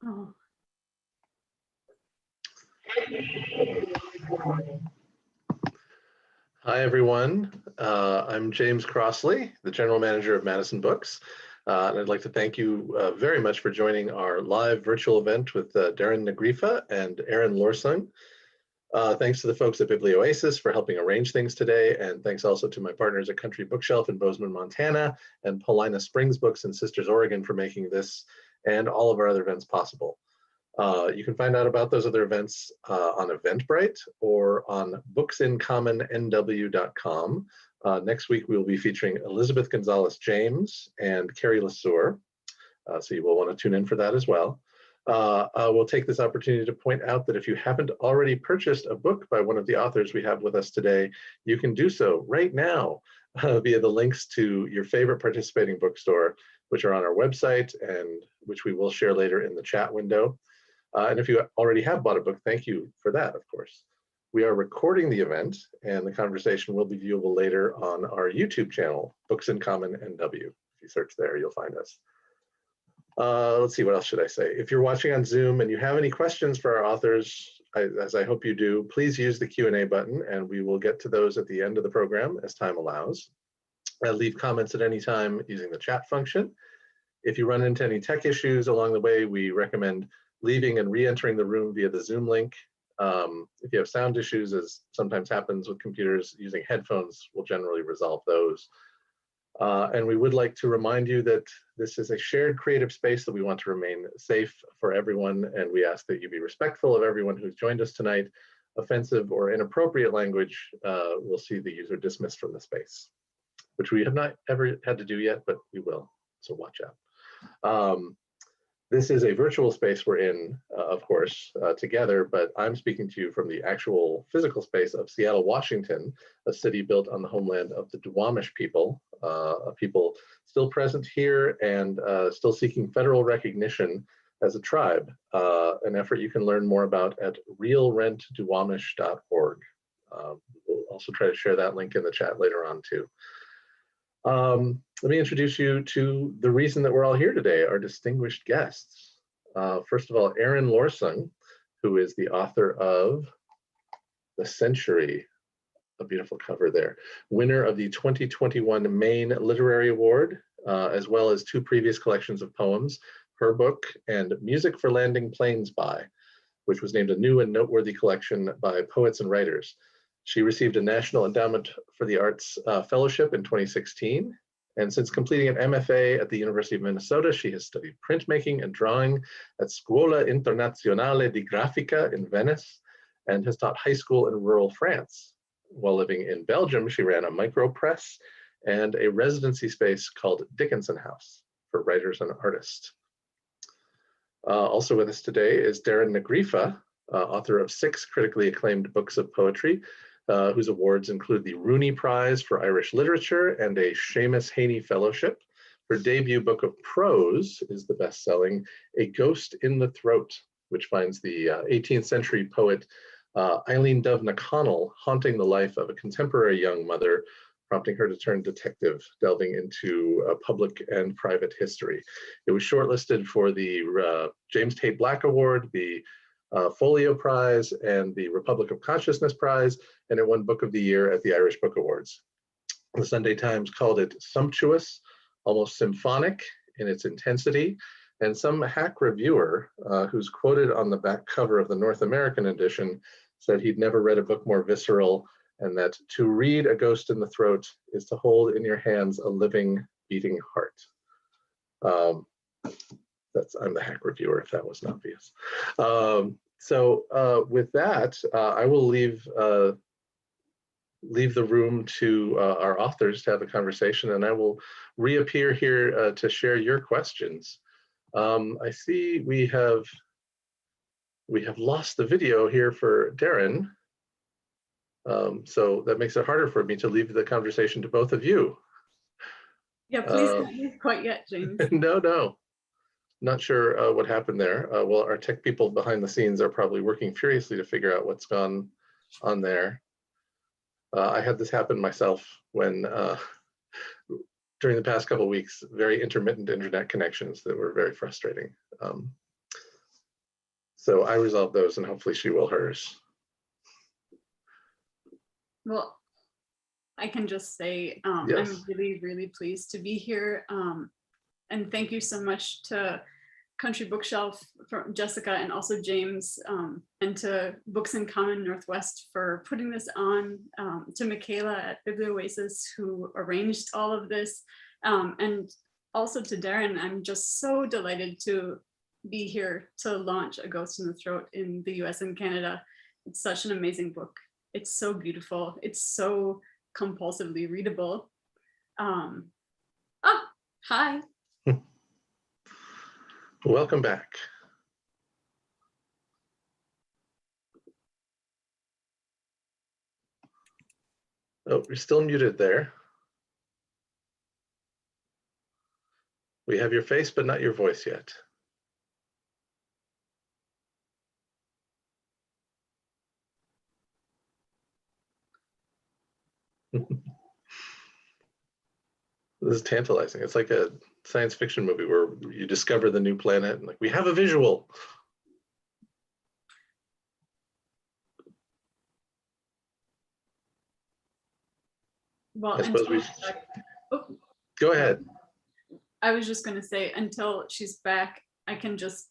Oh. Hi, everyone. I'm James Crossley, the General Manager of Madison Books. And I'd like to thank you very much for joining our live virtual event with Darren Negrif and Éireann Lorsung. Thanks to the folks at Biblioasis for helping arrange things today. And thanks also to my partners at Country Bookshelf in Bozeman, Montana, and Paulina Springs Books in Sisters, Oregon for making this and all of our other events possible. You can find out about those other events on Eventbrite or on booksincommonNW.com. Next week, we will be featuring Elizabeth Gonzalez-James and Carrie Lesueur. So you will want to tune in for that as well. I will take this opportunity to point out that if you haven't already purchased a book by one of the authors we have with us today, you can do so right now via the links to your favorite participating bookstore, which are on our website and which we will share later in the chat window. And if you already have bought a book, thank you for that, of course. We are recording the event, and the conversation will be viewable later on our YouTube channel, Books in Common NW. If you search there, you'll find us. Let's see, what else should I say? If you're watching on Zoom and you have any questions for our authors, as I hope you do, please use the Q&A button, and we will get to those at the end of the program as time allows. Leave comments at any time using the chat function. If you run into any tech issues along the way, we recommend leaving and re-entering the room via the Zoom link. If you have sound issues, as sometimes happens with computers, using headphones will generally resolve those. And we would like to remind you that this is a shared creative space that we want to remain safe for everyone, and we ask that you be respectful of everyone who's joined us tonight. Offensive or inappropriate language will see the user dismissed from the space, which we have not ever had to do yet, but we will, so watch out. This is a virtual space we're in, of course, together, but I'm speaking to you from the actual physical space of Seattle, Washington, a city built on the homeland of the Duwamish people, a people still present here and still seeking federal recognition as a tribe, an effort you can learn more about at realrentduwamish.org. We'll also try to share that link in the chat later on too. Let me introduce you to the reason that we're all here today, our distinguished guests. First of all, Éireann Lorsung, who is the author of The Century, a beautiful cover there, winner of the 2021 Maine Literary Award, as well as 2 previous collections of poems, her book and Music for Landing Planes By, which was named a new and noteworthy collection by poets and writers. She received a National Endowment for the Arts Fellowship in 2016. And since completing an MFA at the University of Minnesota, she has studied printmaking and drawing at Scuola Internazionale di Grafica in Venice and has taught high school in rural France. While living in Belgium, she ran a micro press and a residency space called Dickinson House for writers and artists. Also with us today is Darren Negrif, author of 6 critically acclaimed books of poetry, whose awards include the Rooney Prize for Irish Literature and a Seamus Heaney Fellowship. Her debut book of prose is the best-selling A Ghost in the Throat, which finds the 18th century poet Eileen Dove Connell haunting the life of a contemporary young mother, prompting her to turn detective, delving into public and private history. It was shortlisted for the James Tate Black Award, the Folio Prize, and the Republic of Consciousness Prize, and it won Book of the Year at the Irish Book Awards. The Sunday Times called it sumptuous, almost symphonic in its intensity, and some hack reviewer who's quoted on the back cover of the North American edition said he'd never read a book more visceral, and that to read A Ghost in the Throat is to hold in your hands a living, beating heart. I'm the hack reviewer, if that wasn't obvious. With that, I will leave the room to our authors to have a conversation, and I will reappear here to share your questions. I see we have lost the video here for Darren, so that makes it harder for me to leave the conversation to both of you. Yeah, please don't leave quite yet, James. No. Not sure what happened there. Well, our tech people behind the scenes are probably working furiously to figure out what's gone on there. I had this happen myself when, during the past couple of weeks, very intermittent internet connections that were very frustrating. So I resolved those, and hopefully she will hers. Well, I can just say Yes. I'm really, really pleased to be here. And thank you so much to Country Bookshelf, from Jessica, and also James, and to Books in Common Northwest for putting this on, to Michaela at Biblioasis, who arranged all of this, and also to Darren. I'm just so delighted to be here to launch A Ghost in the Throat in the US and Canada. It's such an amazing book. It's so beautiful. It's so compulsively readable. Hi. Welcome back. Oh, you're still muted there. We have your face, but not your voice yet. This is tantalizing. It's like a science fiction movie where you discover the new planet and like, we have a visual. Well, I suppose we oh, go ahead. I was just going to say, until she's back, I can just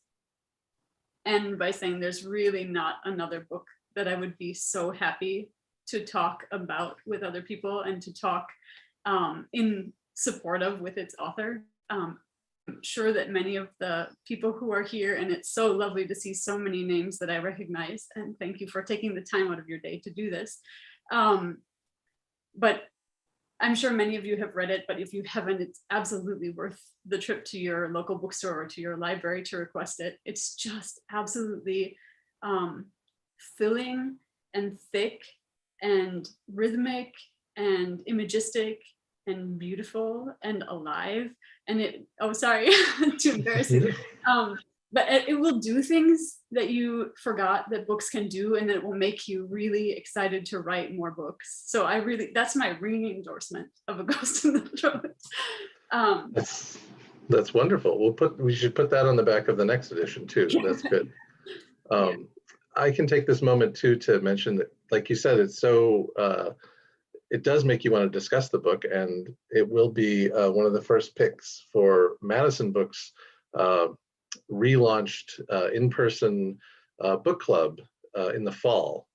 end by saying there's really not another book that I would be so happy to talk about with other people and to talk in support of with its author. I'm sure that many of the people who are here, and it's so lovely to see so many names that I recognize, and thank you for taking the time out of your day to do this. But I'm sure many of you have read it, but if you haven't, it's absolutely worth the trip to your local bookstore or to your library to request it. It's just absolutely filling and thick and rhythmic and imagistic and beautiful and alive. And it, oh, sorry, too embarrassing. But it will do things that you forgot that books can do, and it will make you really excited to write more books. So I really, that's my ringing endorsement of A Ghost in the Throat. That's wonderful. We should put that on the back of the next edition too. That's good. I can take this moment too to mention that, like you said, it's so, it does make you want to discuss the book, and it will be one of the first picks for Madison Books relaunched in-person book club in the fall.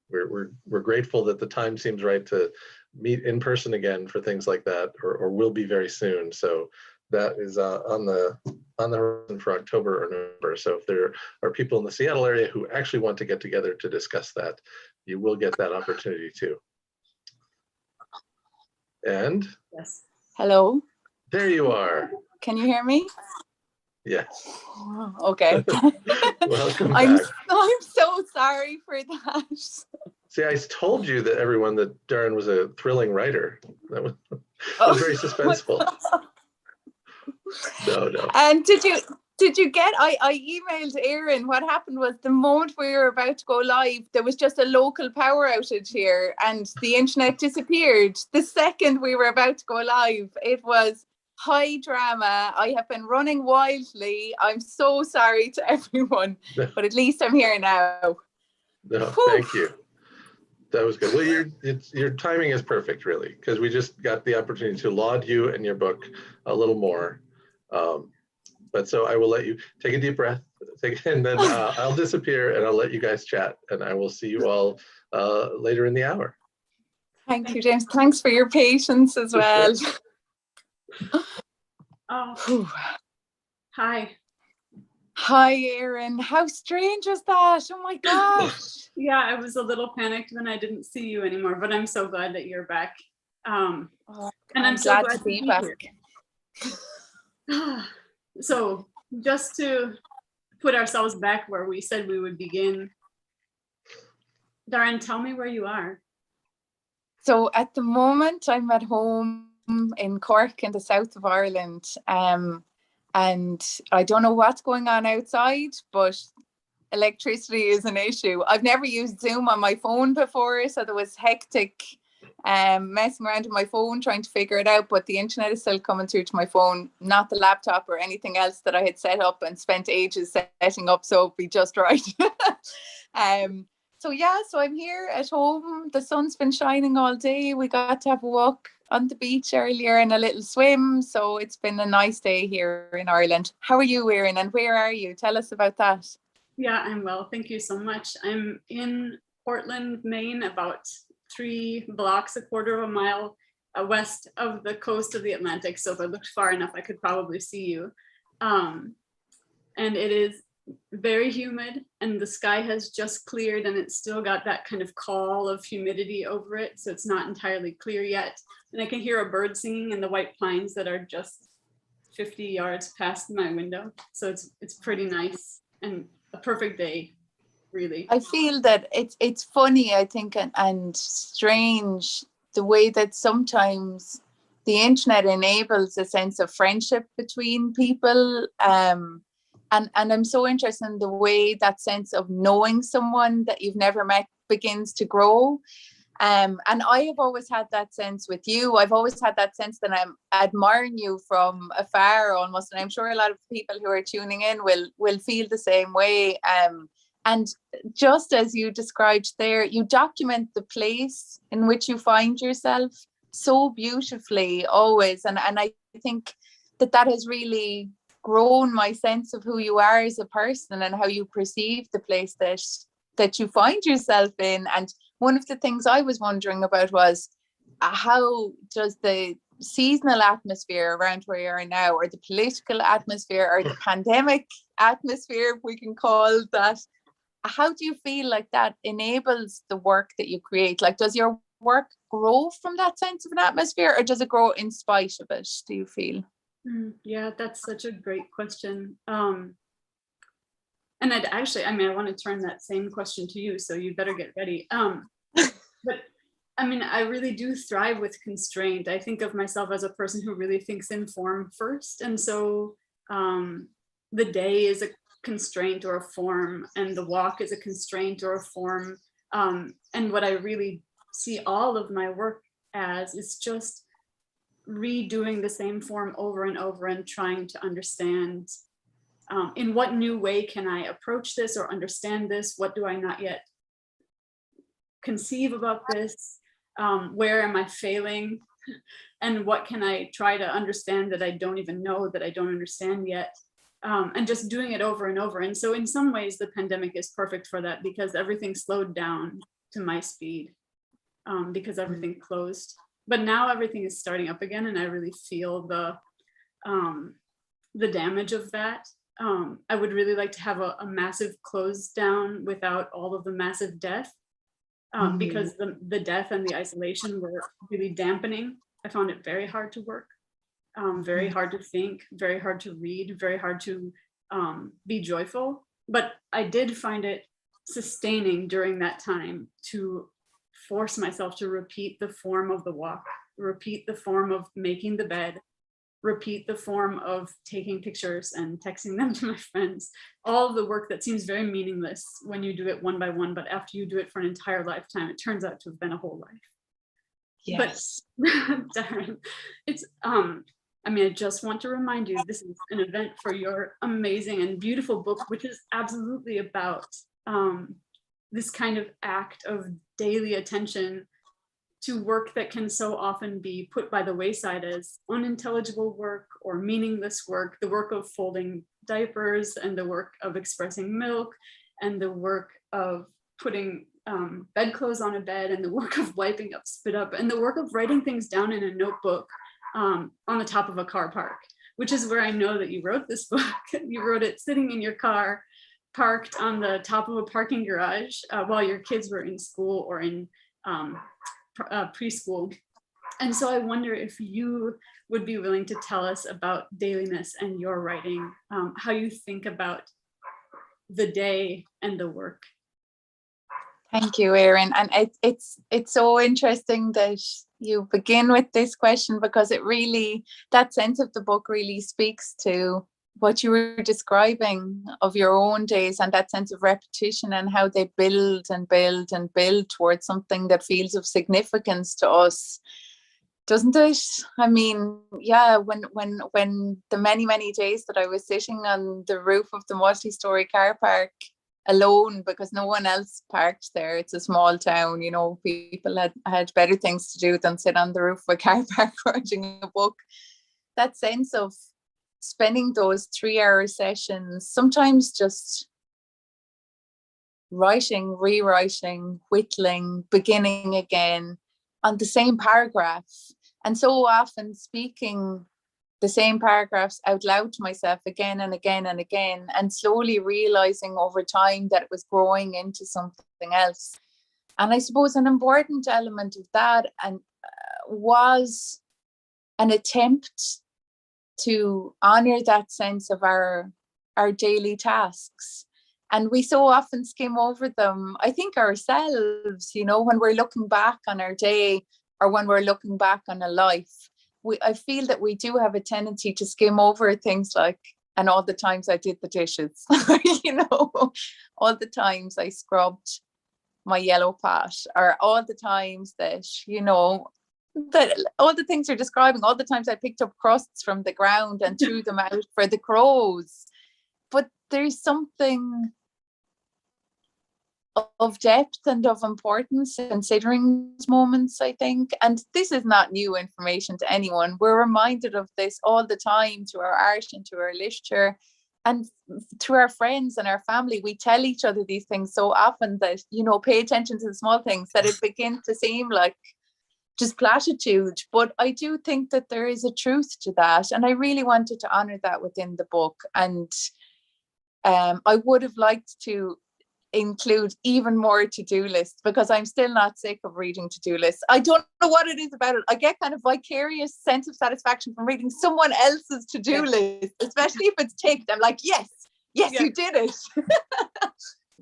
We're grateful that the time seems right to meet in person again for things like that, or will be very soon. So that is on the horizon for October or November. So if there are people in the Seattle area who actually want to get together to discuss that, you will get that opportunity too. And yes. Hello. There you are. Can you hear me? Yes. Okay. Welcome back. I'm so sorry for that. See, I told you that everyone that Darren was a thrilling writer. That was very suspenseful. No. And did you get, I emailed Éireann. What happened was the moment we were about to go live, there was just a local power outage here and the internet disappeared. The second we were about to go live, it was high drama. I have been running wildly. I'm so sorry to everyone, but at least I'm here now. No, thank you. That was good. Well, your timing is perfect, really, because we just got the opportunity to laud you and your book a little more. But so I will let you take a deep breath, and then I'll disappear and I'll let you guys chat, and I will see you all later in the hour. Thank you, James. Thanks for your patience as well. Oh, hi. Hi, Éireann. How strange was that? Oh my gosh. Yeah, I was a little panicked when I didn't see you anymore, but I'm so glad that you're back. And I'm so glad to be back. So just to put ourselves back where we said we would begin, Darren, tell me where you are. So at the moment, I'm at home in Cork in the south of Ireland. And I don't know what's going on outside, but electricity is an issue. I've never used Zoom on my phone before, so there was hectic messing around with my phone, trying to figure it out, but the internet is still coming through to my phone, not the laptop or anything else that I had set up and spent ages setting up, so it'd be just right. So yeah, so I'm here at home. The sun's been shining all day. We got to have a walk on the beach earlier and a little swim, so it's been a nice day here in Ireland. How are you, Éireann, and where are you? Tell us about that. Yeah, I'm well. Thank you so much. I'm in Portland, Maine, about 3 blocks, a quarter of a mile west of the coast of the Atlantic. So if I looked far enough, I could probably see you. And it is very humid, and the sky has just cleared, and it's still got that kind of call of humidity over it. So it's not entirely clear yet. And I can hear a bird singing in the white pines that are just 50 yards past my window. So it's pretty nice and a perfect day, really. I feel that it's funny, I think, and strange the way that sometimes the internet enables a sense of friendship between people. And I'm so interested in the way that sense of knowing someone that you've never met begins to grow. And I have always had that sense with you. I've always had that sense that I'm admiring you from afar almost. And I'm sure a lot of people who are tuning in will feel the same way. And just as you described there, you document the place in which you find yourself so beautifully always. And I think that has really grown my sense of who you are as a person and how you perceive the place that you find yourself in. And one of the things I was wondering about was how does the seasonal atmosphere around where you are now, or the political atmosphere, or the pandemic atmosphere, if we can call that, how do you feel like that enables the work that you create? Like, does your work grow from that sense of an atmosphere, or does it grow in spite of it, do you feel? Yeah, that's such a great question. And I want to turn that same question to you, so you better get ready. But I mean, I really do thrive with constraint. I think of myself as a person who really thinks in form first. And so the day is a constraint or a form, and the walk is a constraint or a form. And what I really see all of my work as is just redoing the same form over and over and trying to understand in what new way can I approach this or understand this? What do I not yet conceive about this? Where am I failing? And what can I try to understand that I don't even know, that I don't understand yet? And just doing it over and over. And so in some ways, the pandemic is perfect for that, because everything slowed down to my speed, because everything closed. But now everything is starting up again, and I really feel the damage of that. I would really like to have a massive close down without all of the massive death, because the death and the isolation were really dampening. I found it very hard to work, very hard to think, very hard to read, very hard to be joyful. But I did find it sustaining during that time to force myself to repeat the form of the walk, repeat the form of making the bed, repeat the form of taking pictures and texting them to my friends. All of the work that seems very meaningless when you do it one by one, but after you do it for an entire lifetime, it turns out to have been a whole life. Yes. But Darren, it's I just want to remind you, this is an event for your amazing and beautiful book, which is absolutely about this kind of act of daily attention to work that can so often be put by the wayside as unintelligible work or meaningless work, the work of folding diapers and the work of expressing milk and the work of putting bedclothes on a bed and the work of wiping up spit up and the work of writing things down in a notebook on the top of a car park, which is where I know that you wrote this book. You wrote it sitting in your car, parked on the top of a parking garage while your kids were in school or in preschool. And so I wonder if you would be willing to tell us about dailiness and your writing, how you think about the day and the work. Thank you, Éireann. And it's so interesting that you begin with this question, because it really, that sense of the book really speaks to what you were describing of your own days and that sense of repetition and how they build and build and build towards something that feels of significance to us, doesn't it? I mean, yeah, when the many days that I was sitting on the roof of the multi-story car park alone because no one else parked there, it's a small town, you know, people had better things to do than sit on the roof of a car park writing a book. That sense of spending those 3-hour sessions, sometimes just writing, rewriting, whittling, beginning again on the same paragraph, and so often speaking the same paragraphs out loud to myself again and again and again, and slowly realizing over time that it was growing into something else. And I suppose an important element of that was an attempt to honor that sense of our daily tasks. And we so often skim over them, I think ourselves, you know, when we're looking back on our day or when we're looking back on a life. I feel that we do have a tendency to skim over things like, and all the times I did the dishes, you know, all the times I scrubbed my yellow pot, or all the times that, you know, that all the things you're describing, all the times I picked up crusts from the ground and threw them out for the crows. But there's something of depth and of importance considering these moments, I think. And this is not new information to anyone. We're reminded of this all the time through our art and through our literature and through our friends and our family. We tell each other these things so often that, you know, pay attention to the small things, that it begins to seem like just platitude. But I do think that there is a truth to that. And I really wanted to honor that within the book. And I would have liked to include even more to-do lists, because I'm still not sick of reading to-do lists. I don't know what it is about it. I get kind of vicarious sense of satisfaction from reading someone else's to-do list, especially if it's ticked. I'm like, yes, you did it.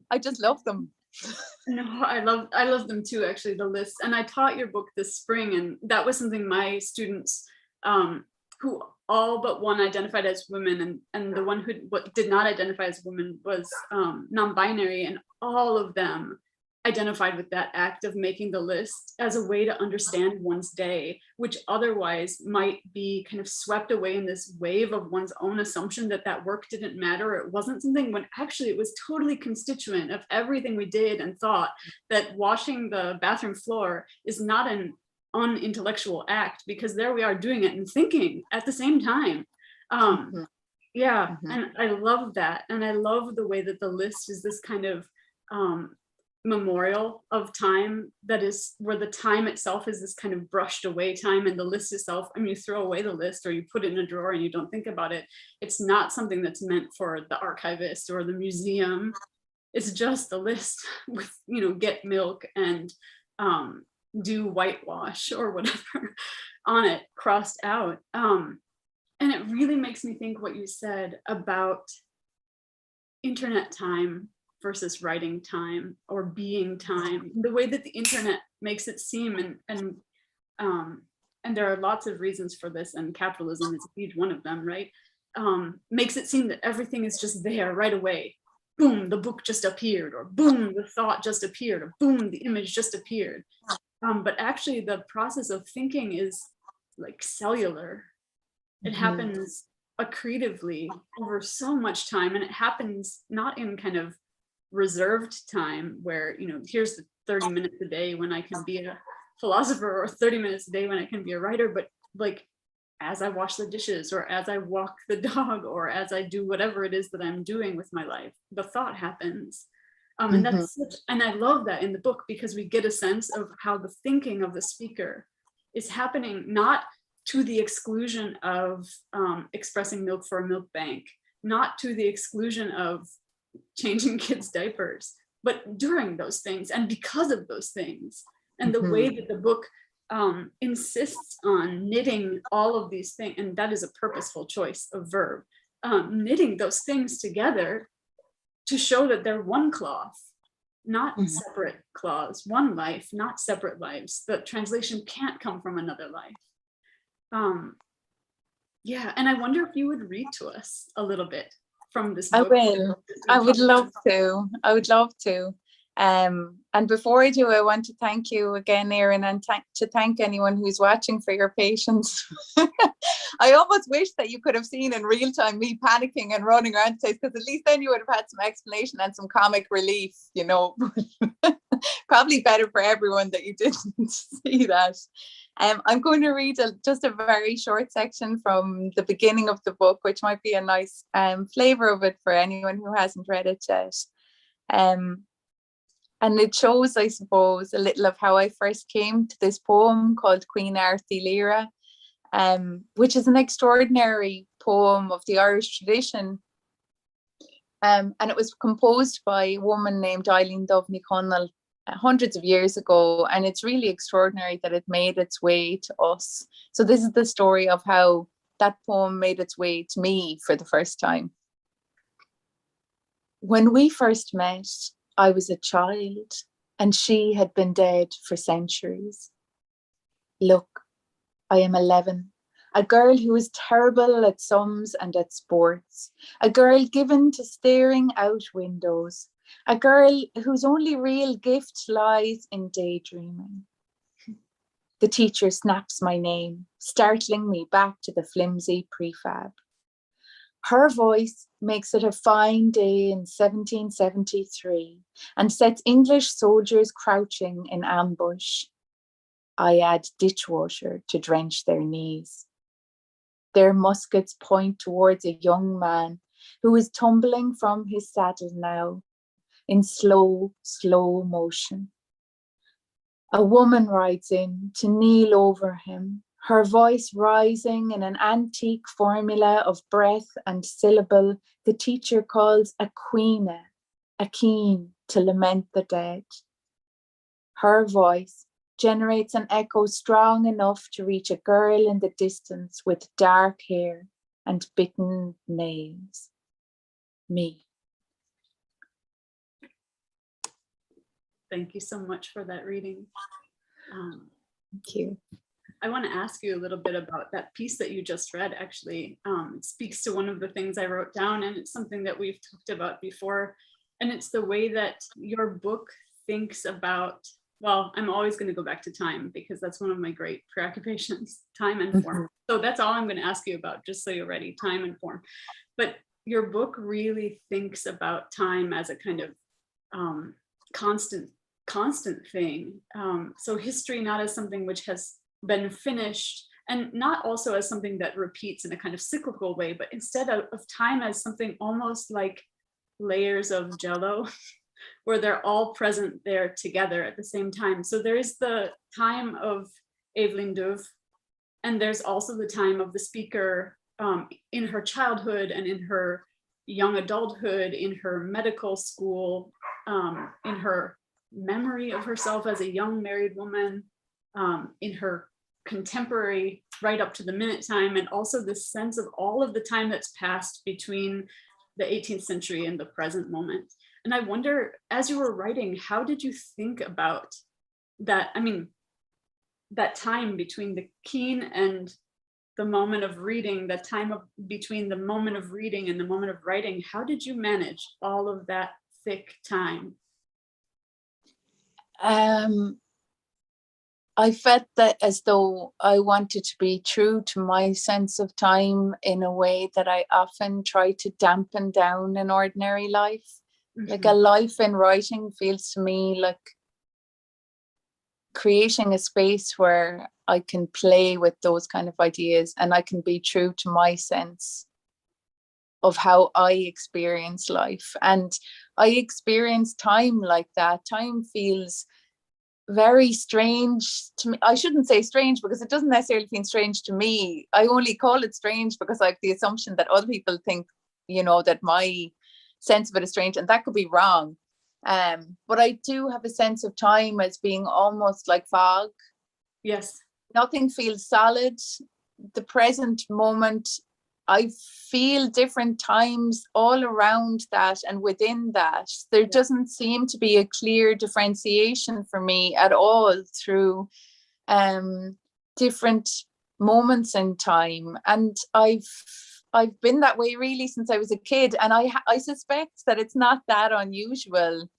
I just love them. No, I love them too, actually, the lists. And I taught your book this spring, and that was something my students who all but one identified as women, and the one who did not identify as women was non-binary, and all of them identified with that act of making the list as a way to understand one's day, which otherwise might be kind of swept away in this wave of one's own assumption that that work didn't matter, or it wasn't something, when actually it was totally constituent of everything we did and thought. That washing the bathroom floor is not an unintellectual act, because there we are doing it and thinking at the same time. And I love that. And I love the way that the list is this kind of memorial of time, that is where the time itself is this kind of brushed away time, and the list itself, I mean, you throw away the list or you put it in a drawer and you don't think about it. It's not something that's meant for the archivist or the museum. It's just the list with, you know, get milk and do whitewash or whatever on it, crossed out. And it really makes me think what you said about internet time versus writing time or being time, the way that the internet makes it seem, and there are lots of reasons for this, and capitalism is a huge one of them, right? Makes it seem that everything is just there right away. Boom, the book just appeared, or boom, the thought just appeared, or boom, the image just appeared. But actually the process of thinking is like cellular. It happens accretively over so much time, and it happens not in kind of reserved time where, you know, here's the 30 minutes a day when I can be a philosopher, or 30 minutes a day when I can be a writer, but like as I wash the dishes, or as I walk the dog, or as I do whatever it is that I'm doing with my life, the thought happens. And that's and I love that in the book, because we get a sense of how the thinking of the speaker is happening, not to the exclusion of expressing milk for a milk bank, not to the exclusion of changing kids' diapers, but during those things and because of those things. And the way that the book insists on knitting all of these things, and that is a purposeful choice of verb, knitting those things together to show that they're one cloth, not separate cloths, one life, not separate lives. The translation can't come from another life. Yeah, and I wonder if you would read to us a little bit from this I book. will. I would love to. I would love to. And before I do, I want to thank you again, Éireann, and to thank anyone who's watching for your patience. I almost wish that you could have seen in real time me panicking and running around the place, because at least then you would have had some explanation and some comic relief, you know. Probably better for everyone that you didn't see that. I'm going to read just a very short section from the beginning of the book, which might be a nice flavour of it for anyone who hasn't read it yet. And it shows, I suppose, a little of how I first came to this poem called Queen Arthí Líra, which is an extraordinary poem of the Irish tradition. And it was composed by a woman named Eileen Ní Ghríofa hundreds of years ago. And it's really extraordinary that it made its way to us. So this is the story of how that poem made its way to me for the first time. When we first met, I was a child, and she had been dead for centuries. Look, I am 11, a girl who is terrible at sums and at sports, a girl given to staring out windows, a girl whose only real gift lies in daydreaming. The teacher snaps my name, startling me back to the flimsy prefab. Her voice makes it a fine day in 1773 and sets English soldiers crouching in ambush. I add ditchwater to drench their knees. Their muskets point towards a young man who is tumbling from his saddle now in slow, slow motion. A woman rides in to kneel over him, her voice rising in an antique formula of breath and syllable the teacher calls a queen, a keen to lament the dead. Her voice generates an echo strong enough to reach a girl in the distance with dark hair and bitten nails. Me. Thank you so much for that reading. Thank you. I want to ask you a little bit about that piece that you just read. Actually, it speaks to one of the things I wrote down, and it's something that we've talked about before. And it's the way that your book thinks about, well, I'm always going to go back to time because that's one of my great preoccupations, time and form. So that's all I'm going to ask you about, just so you're ready, time and form. But your book really thinks about time as a kind of constant thing. So history not as something which has been finished, and not also as something that repeats in a kind of cyclical way, but instead of time as something almost like layers of jello, where they're all present there together at the same time. So there is the time of Éireann Lorsung, and there's also the time of the speaker in her childhood and in her young adulthood, in her medical school, in her memory of herself as a young married woman, in her contemporary right up to the minute time, and also this sense of all of the time that's passed between the 18th century and the present moment. And I wonder, as you were writing, how did you think about that? I mean, that time between the keen and the moment of reading, that time between the moment of reading and the moment of writing, how did you manage all of that thick time? I felt that as though I wanted to be true to my sense of time in a way that I often try to dampen down in ordinary life. Mm-hmm. Like a life in writing feels to me like creating a space where I can play with those kind of ideas and I can be true to my sense of how I experience life. And I experience time like that. Time feels very strange to me. I shouldn't say strange because it doesn't necessarily feel strange to me. I only call it strange because I have the assumption that other people think, you know, that my sense of it is strange, and that could be wrong. But I do have a sense of time as being almost like fog. Yes. Nothing feels solid. The present moment, I feel different times all around that and within that. There doesn't seem to be a clear differentiation for me at all through different moments in time, and I've been that way really since I was a kid, and I suspect that it's not that unusual,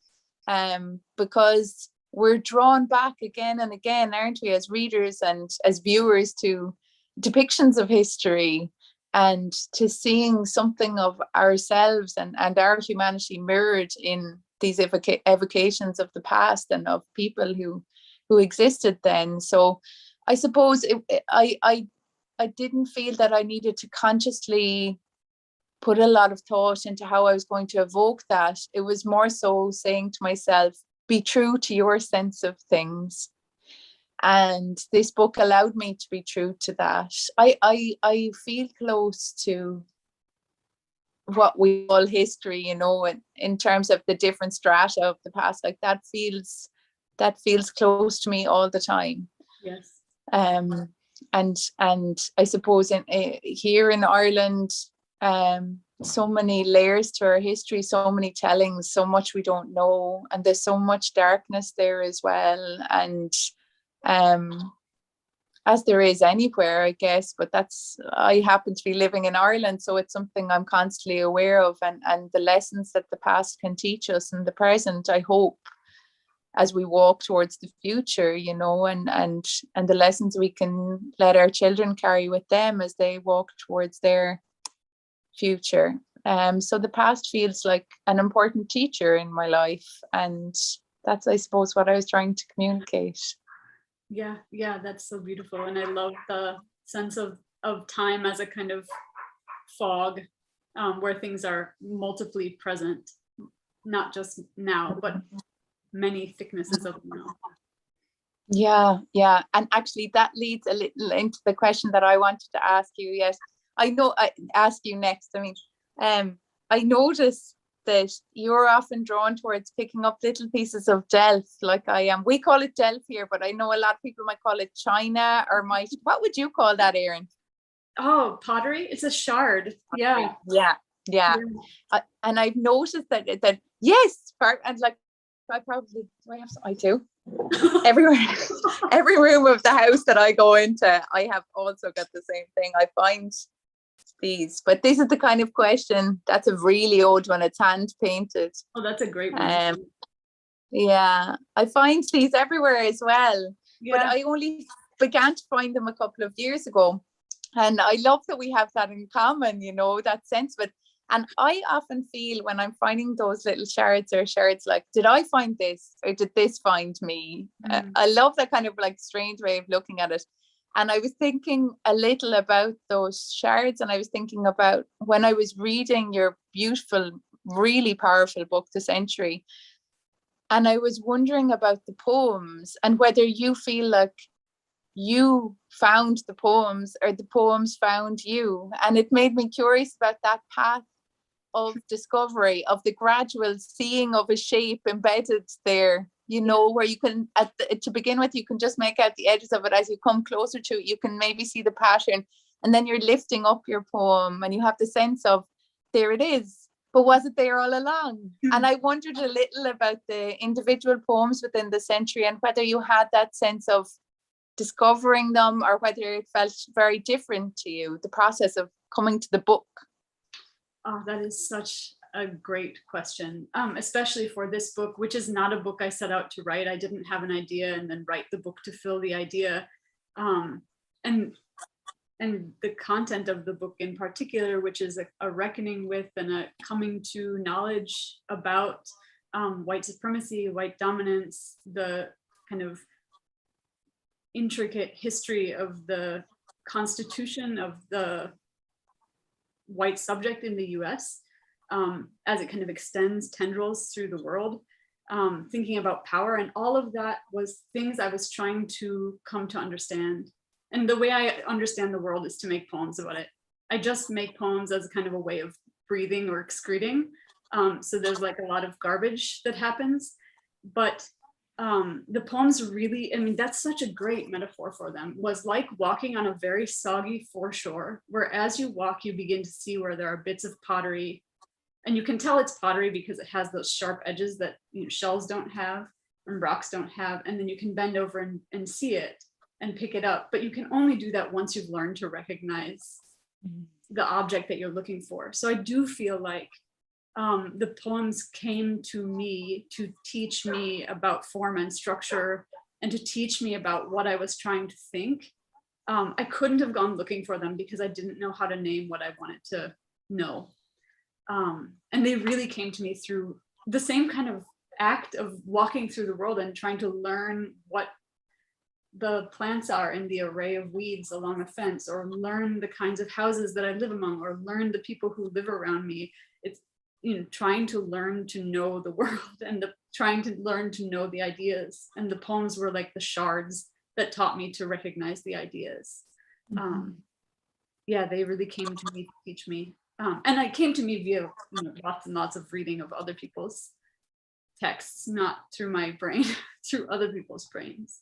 because we're drawn back again and again, aren't we, as readers and as viewers, to depictions of history and to seeing something of ourselves and our humanity mirrored in these evocations of the past and of people who existed then. So I suppose I didn't feel that I needed to consciously put a lot of thought into how I was going to evoke that. It was more so saying to myself, be true to your sense of things. And this book allowed me to be true to that. I feel close to what we call history, you know, in terms of the different strata of the past. Like that feels close to me all the time. Yes. And I suppose here in Ireland, so many layers to our history, so many tellings, so much we don't know, and there's so much darkness there as well. And as there is anywhere, I guess, but I happen to be living in Ireland, so it's something I'm constantly aware of, and the lessons that the past can teach us in the present, I hope, as we walk towards the future, you know, and the lessons we can let our children carry with them as they walk towards their future. So the past feels like an important teacher in my life, and that's, I suppose, what I was trying to communicate. Yeah, that's so beautiful. And I love the sense of time as a kind of fog, where things are multiply present, not just now, but many thicknesses of now. Yeah. And actually that leads a little into the question that I wanted to ask you. Yes, I know I ask you next. I mean, I noticed that you're often drawn towards picking up little pieces of delf, like I am. We call it delf here, but I know a lot of people might call it china, or what would you call that, Éireann? Oh, pottery. It's a shard. Yeah. And I've noticed that yes, and like I probably do. I have some. I do. Every room of the house that I go into, I have also got the same thing. I find these, but this is the kind of question that's a really old one. It's hand painted. Oh, that's a great one. Yeah, I find these everywhere as well. Yeah. But I only began to find them a couple of years ago, and I love that we have that in common, you know, that sense of it. And I often feel when I'm finding those little shards like, did I find this or did this find me? I love that kind of like strange way of looking at it. And I was thinking a little about those shards, and I was thinking about when I was reading your beautiful, really powerful book, The Century, and I was wondering about the poems and whether you feel like you found the poems or the poems found you. And it made me curious about that path of discovery, of the gradual seeing of a shape embedded there, you know, where you can, to begin with, you can just make out the edges of it. As you come closer to it, you can maybe see the pattern, and then you're lifting up your poem and you have the sense of, there it is, but was it there all along? And I wondered a little about the individual poems within The Century, and whether you had that sense of discovering them, or whether it felt very different to you, the process of coming to the book. Oh, that is such a great question, especially for this book, which is not a book I set out to write. I didn't have an idea and then write the book to fill the idea. And the content of the book in particular, which is a reckoning with and a coming to knowledge about white supremacy, white dominance, the kind of intricate history of the constitution of the white subject in the US, as it kind of extends tendrils through the world, thinking about power, and all of that was things I was trying to come to understand. And the way I understand the world is to make poems about it. I just make poems as kind of a way of breathing or excreting. So there's like a lot of garbage that happens, but the poems really, I mean, that's such a great metaphor for them, was like walking on a very soggy foreshore, where as you walk, you begin to see where there are bits of pottery, and you can tell it's pottery because it has those sharp edges that, you know, shells don't have and rocks don't have, and then you can bend over and see it. and pick it up, but you can only do that once you've learned to recognize the object that you're looking for. So I do feel like the poems came to me to teach me about form and structure and to teach me about what I was trying to think. I couldn't have gone looking for them because I didn't know how to name what I wanted to know. And they really came to me through the same kind of act of walking through the world and trying to learn what the plants are in the array of weeds along a fence, or learn the kinds of houses that I live among, or learn the people who live around me. It's, you know, trying to learn to know the world and trying to learn to know the ideas. And the poems were like the shards that taught me to recognize the ideas. Yeah, they really came to me to teach me. And it came to me via, you know, lots and lots of reading of other people's texts, not through my brain, through other people's brains.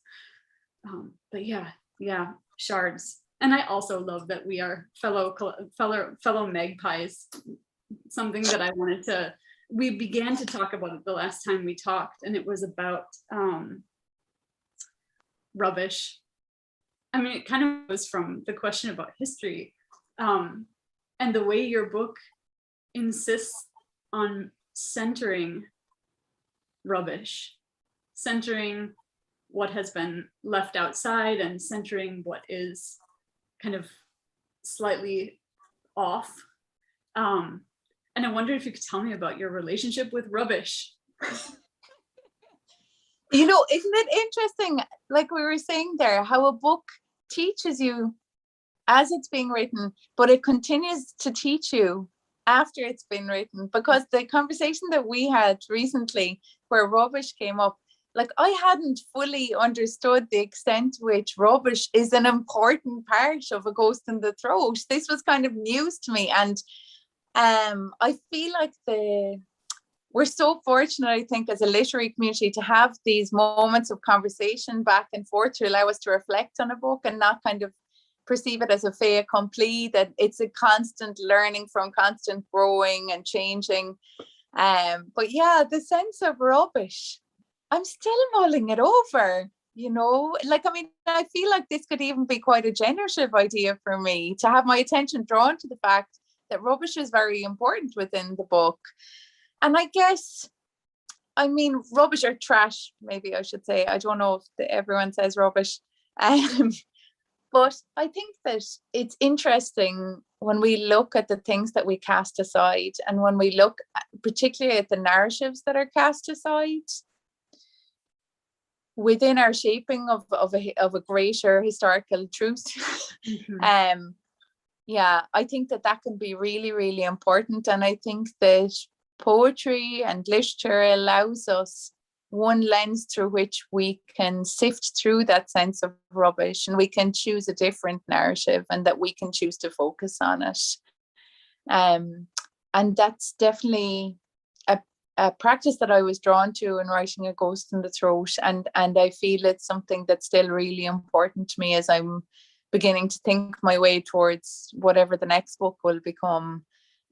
But yeah, shards. And I also love that we are fellow magpies. Something that I wanted to, we began to talk about it the last time we talked, and it was about rubbish. I mean, it kind of was from the question about history, and the way your book insists on centering rubbish, centering what has been left outside and centering what is kind of slightly off. And I wonder if you could tell me about your relationship with rubbish. You know, isn't it interesting, like we were saying there, how a book teaches you as it's being written, but it continues to teach you after it's been written? Because the conversation that we had recently where rubbish came up, like I hadn't fully understood the extent to which rubbish is an important part of A Ghost in the Throat. This was kind of news to me. And I feel like we're so fortunate, I think, as a literary community to have these moments of conversation back and forth to allow us to reflect on a book and not kind of perceive it as a fait accompli, that it's a constant learning from constant growing and changing. But yeah, the sense of rubbish, I'm still mulling it over, you know, like, I mean, I feel like this could even be quite a generative idea for me, to have my attention drawn to the fact that rubbish is very important within the book. And I guess, I mean, rubbish or trash, maybe I should say. I don't know if everyone says rubbish. But I think that it's interesting when we look at the things that we cast aside, and when we look particularly at the narratives that are cast aside within our shaping of a greater historical truth. Yeah, I think that can be really, really important. And I think that poetry and literature allows us one lens through which we can sift through that sense of rubbish, and we can choose a different narrative, and that we can choose to focus on it. And that's definitely a practice that I was drawn to in writing A Ghost in the Throat. And I feel it's something that's still really important to me as I'm beginning to think my way towards whatever the next book will become,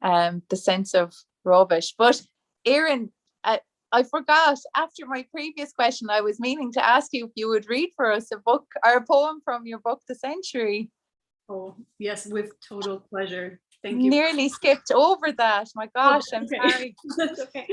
the sense of rubbish. But Éireann, I forgot, after my previous question, I was meaning to ask you if you would read for us a book or a poem from your book, The Century. Oh, yes, with total pleasure. Thank you. Nearly skipped over that. My gosh, I'm sorry. That's okay.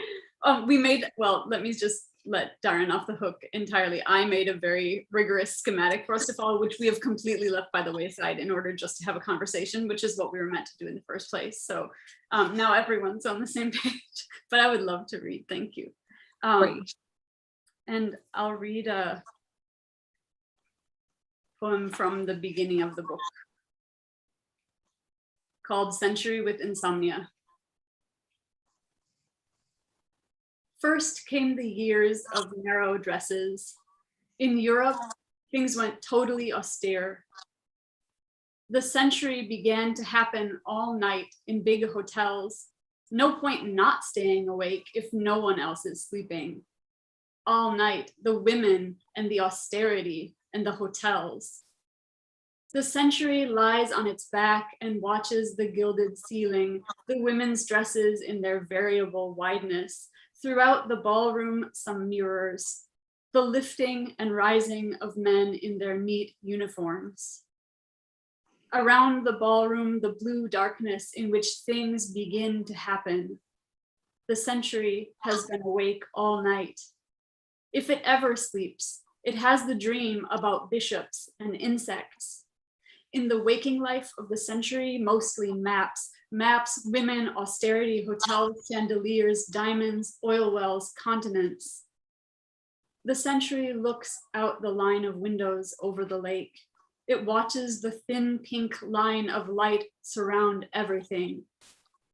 Well, let me just let Darren off the hook entirely. I made a very rigorous schematic for us to follow, which we have completely left by the wayside in order just to have a conversation, which is what we were meant to do in the first place. So now everyone's on the same page, but I would love to read. Thank you. Great. And I'll read a poem from the beginning of the book called Century with Insomnia. First came the years of narrow dresses. In Europe, things went totally austere. The century began to happen all night in big hotels. No point not staying awake if no one else is sleeping. All night, the women and the austerity and the hotels. The century lies on its back and watches the gilded ceiling, the women's dresses in their variable wideness. Throughout the ballroom, some mirrors. the lifting and rising of men in their neat uniforms. Around the ballroom, the blue darkness in which things begin to happen. The century has been awake all night. If it ever sleeps, it has the dream about bishops and insects. In the waking life of the century, mostly maps, women, austerity, hotels, chandeliers, diamonds, oil wells, continents. The century looks out the line of windows over the lake. It watches the thin pink line of light surround everything.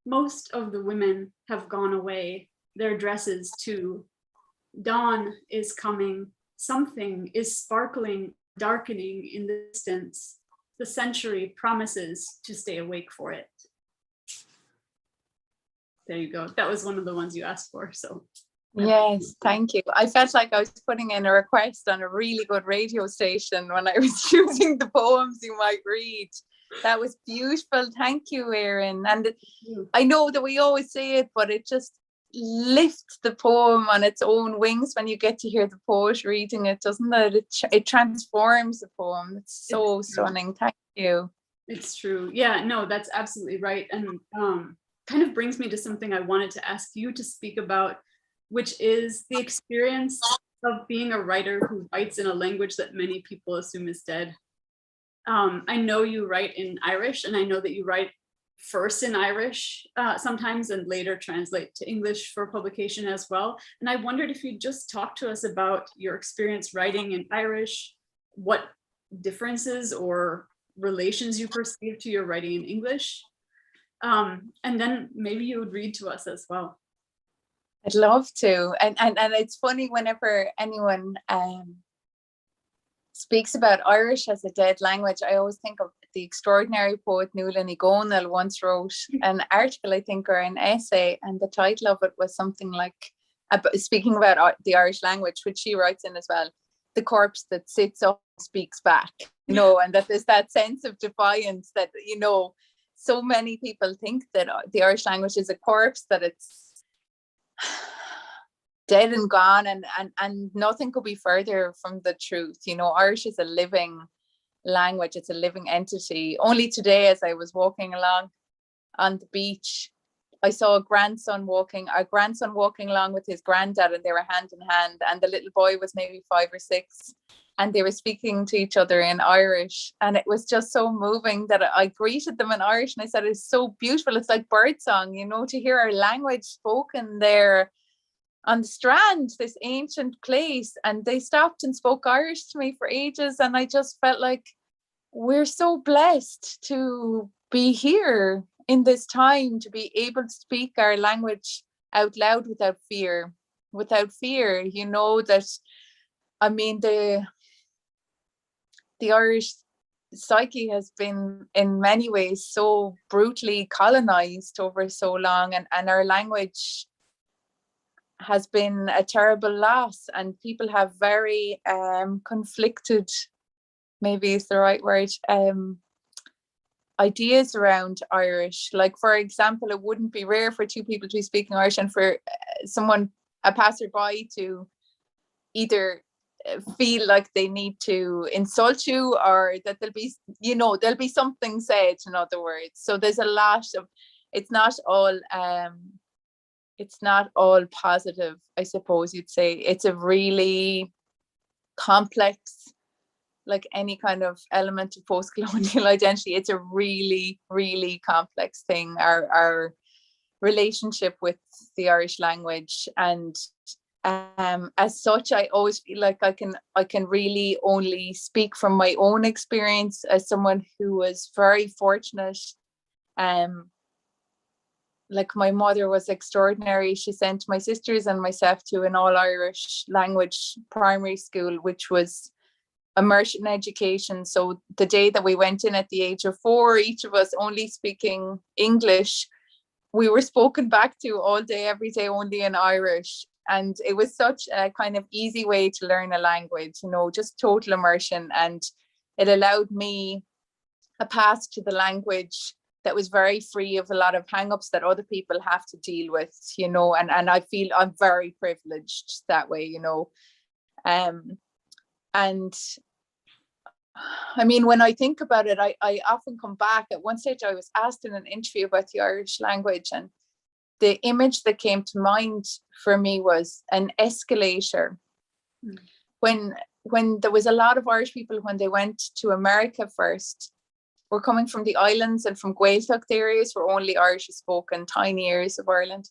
Most of the women have gone away, their dresses too. Dawn is coming. Something is sparkling, darkening in the distance. The century promises to stay awake for it. There you go. That was one of the ones you asked for, so. Yes, thank you. I felt like I was putting in a request on a really good radio station when I was choosing the poems you might read. That was beautiful. Thank you, Éireann. And I know that we always say it, but it just lifts the poem on its own wings when you get to hear the poet reading it, doesn't it? It transforms the poem. It's so stunning. Thank you. It's true. Yeah, no, that's absolutely right. And kind of brings me to something I wanted to ask you to speak about, which is the experience of being a writer who writes in a language that many people assume is dead. I know you write in Irish, and I know that you write first in Irish sometimes and later translate to English for publication as well. And I wondered if you'd just talk to us about your experience writing in Irish, what differences or relations you perceive to your writing in English. And then maybe you would read to us as well. I'd love to. And it's funny whenever anyone speaks about Irish as a dead language, I always think of the extraordinary poet Nuala Ní Ghríofa once wrote an article, I think, or an essay, and the title of it was something like, speaking about the Irish language, which she writes in as well, the corpse that sits up and speaks back, you know, and that there's that sense of defiance that, you know, so many people think that the Irish language is a corpse, that it's dead and gone, and nothing could be further from the truth. You know, Irish is a living language, it's a living entity. Only today, as I was walking along on the beach, I saw our grandson walking along with his granddad, and they were hand in hand, and the little boy was maybe 5 or 6, and they were speaking to each other in Irish, and it was just so moving that I greeted them in Irish, and I said, it's so beautiful, it's like birdsong, you know, to hear our language spoken there on the strand, this ancient place. And they stopped and spoke Irish to me for ages, and I just felt like we're so blessed to be here in this time, to be able to speak our language out loud without fear, you know, that, I mean, the Irish psyche has been in many ways so brutally colonized over so long, and our language has been a terrible loss, and people have very conflicted, maybe is the right word, ideas around Irish. Like, for example, it wouldn't be rare for two people to be speaking Irish and for someone, a passerby, to either feel like they need to insult you, or that there'll be something said, in other words. So there's a lot of, it's not all positive, I suppose you'd say. It's a really complex, like any kind of element of post-colonial identity, it's a really, really complex thing, our relationship with the Irish language. And as such, I always feel like I can really only speak from my own experience as someone who was very fortunate. Like, my mother was extraordinary. She sent my sisters and myself to an all-Irish language primary school, which was immersion education. So the day that we went in at the age of 4, each of us only speaking English, we were spoken back to all day, every day, only in Irish. And it was such a kind of easy way to learn a language, you know, just total immersion. And it allowed me a path to the language that was very free of a lot of hang-ups that other people have to deal with, you know, and I feel I'm very privileged that way, you know. And I mean, when I think about it, I often come back. At one stage I was asked in an interview about the Irish language, and the image that came to mind for me was an escalator. When there was a lot of Irish people, when they went to America first, were coming from the islands and from Gaeltacht areas where only Irish is spoken, tiny areas of Ireland.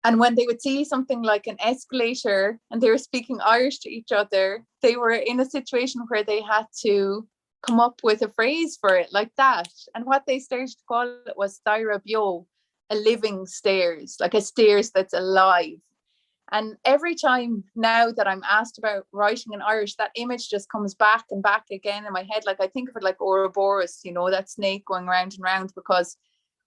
And when they would see something like an escalator and they were speaking Irish to each other, they were in a situation where they had to come up with a phrase for it like that. And what they started to call it was Daire Bio, a living stairs, like a stairs that's alive. And every time now that I'm asked about writing in Irish, that image just comes back and back again in my head. Like I think of it like Ouroboros, you know, that snake going round and round, because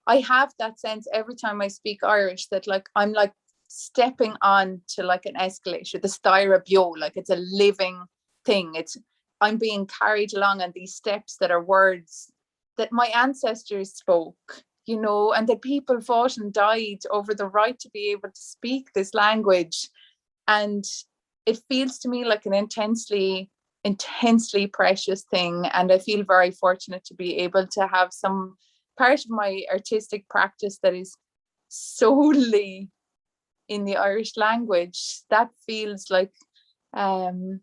I have that sense every time I speak Irish that like I'm like stepping on to like an escalator, the Daire Bio, like it's a living thing. I'm being carried along on these steps that are words that my ancestors spoke, you know, and that people fought and died over the right to be able to speak this language. And it feels to me like an intensely precious thing. And I feel very fortunate to be able to have some part of my artistic practice that is solely in the Irish language. That feels like, and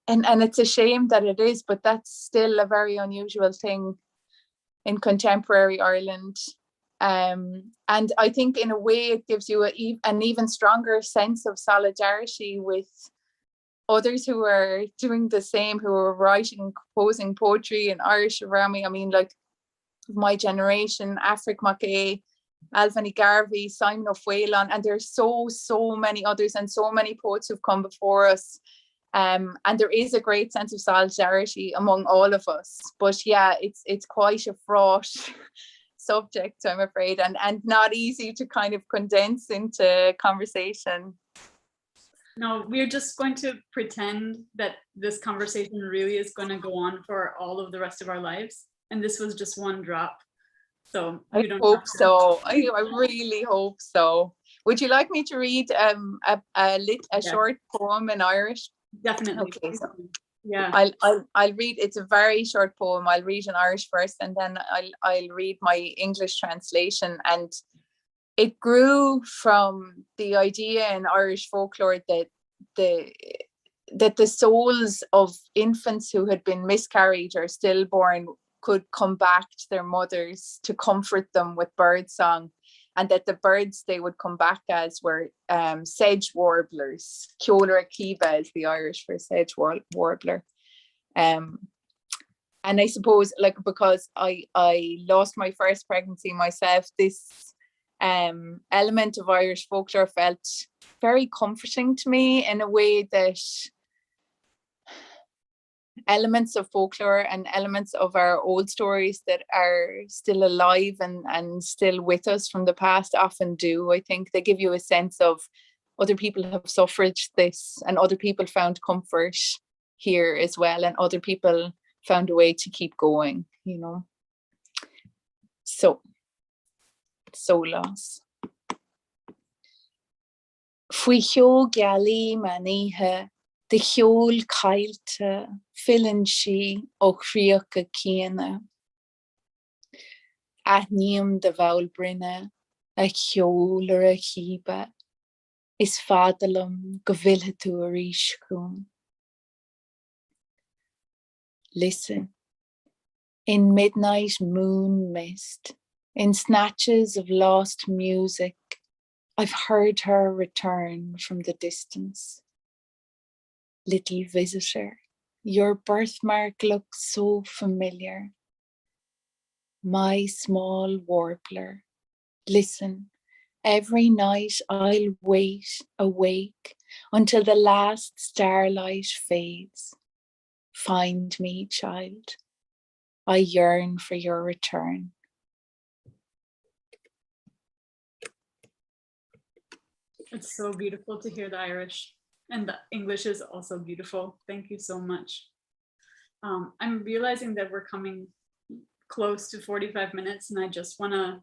it's a shame that it is, but that's still a very unusual thing in contemporary Ireland. And I think in a way it gives you an even stronger sense of solidarity with others who are doing the same, who are writing and composing poetry in Irish around me. I mean, like my generation, Afric Mackay, Alvin Garvey, Simon O'Whalon, and there's so many others and so many poets who've come before us. And there is a great sense of solidarity among all of us. But yeah, it's quite a fraught subject, I'm afraid, and not easy to kind of condense into conversation. No, we're just going to pretend that this conversation really is going to go on for all of the rest of our lives. And this was just one drop. So I hope so. I really hope so. Would you like me to read a short poem in Irish? Definitely. Okay, so yeah. I'll read. It's a very short poem. I'll read in Irish first, and then I'll read my English translation. And it grew from the idea in Irish folklore that the souls of infants who had been miscarried or stillborn could come back to their mothers to comfort them with bird song, and that the birds they would come back as were sedge warblers. Ceolar Kiba is the Irish for sedge warbler. And I suppose, like, because I lost my first pregnancy myself, this element of Irish folklore felt very comforting to me in a way that elements of folklore and elements of our old stories that are still alive and still with us from the past often do. I think they give you a sense of other people have suffered this and other people found comfort here as well, and other people found a way to keep going, you know. So loss. Fui heol gealaí maníthe de heol cailte fillan si ó chríocha cíana. Aithníam de bhail brinne a cheol ar a chiba is fadalam go bhfuilthe tú a rís cún. Listen, in midnight moon mist, in snatches of lost music, I've heard her return from the distance. Little visitor, your birthmark looks so familiar. My small warbler, listen, every night I'll wait awake until the last starlight fades. Find me, child. I yearn for your return. It's so beautiful to hear the Irish, and the English is also beautiful. Thank you so much. I'm realizing that we're coming close to 45 minutes, and I just want to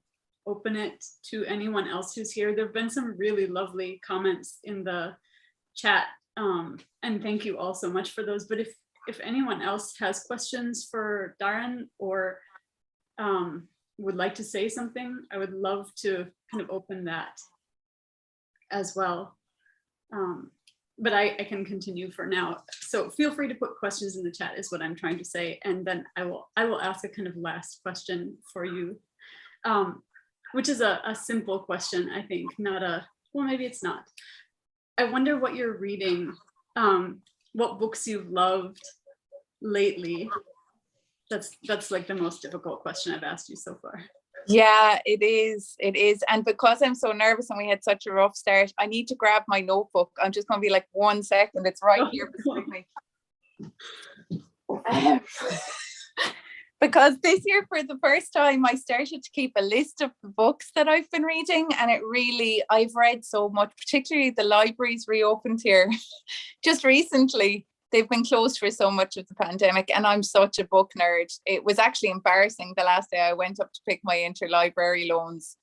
open it to anyone else who's here. There have been some really lovely comments in the chat. And thank you all so much for those. But if anyone else has questions for Darren or would like to say something, I would love to kind of open that as well. But I can continue for now. So feel free to put questions in the chat is what I'm trying to say. And then I will ask a kind of last question for you, which is a simple question, I think, not a, well, maybe it's not. I wonder what you're reading, what books you've loved lately. That's like the most difficult question I've asked you so far. Yeah, it is. It is. And because I'm so nervous and we had such a rough start, I need to grab my notebook. I'm just going to be like 1 second. It's right here beside me. Because this year, for the first time, I started to keep a list of the books that I've been reading. And it really, I've read so much, particularly the libraries reopened here just recently. They've been closed for so much of the pandemic, and I'm such a book nerd. It was actually embarrassing the last day I went up to pick my interlibrary loans.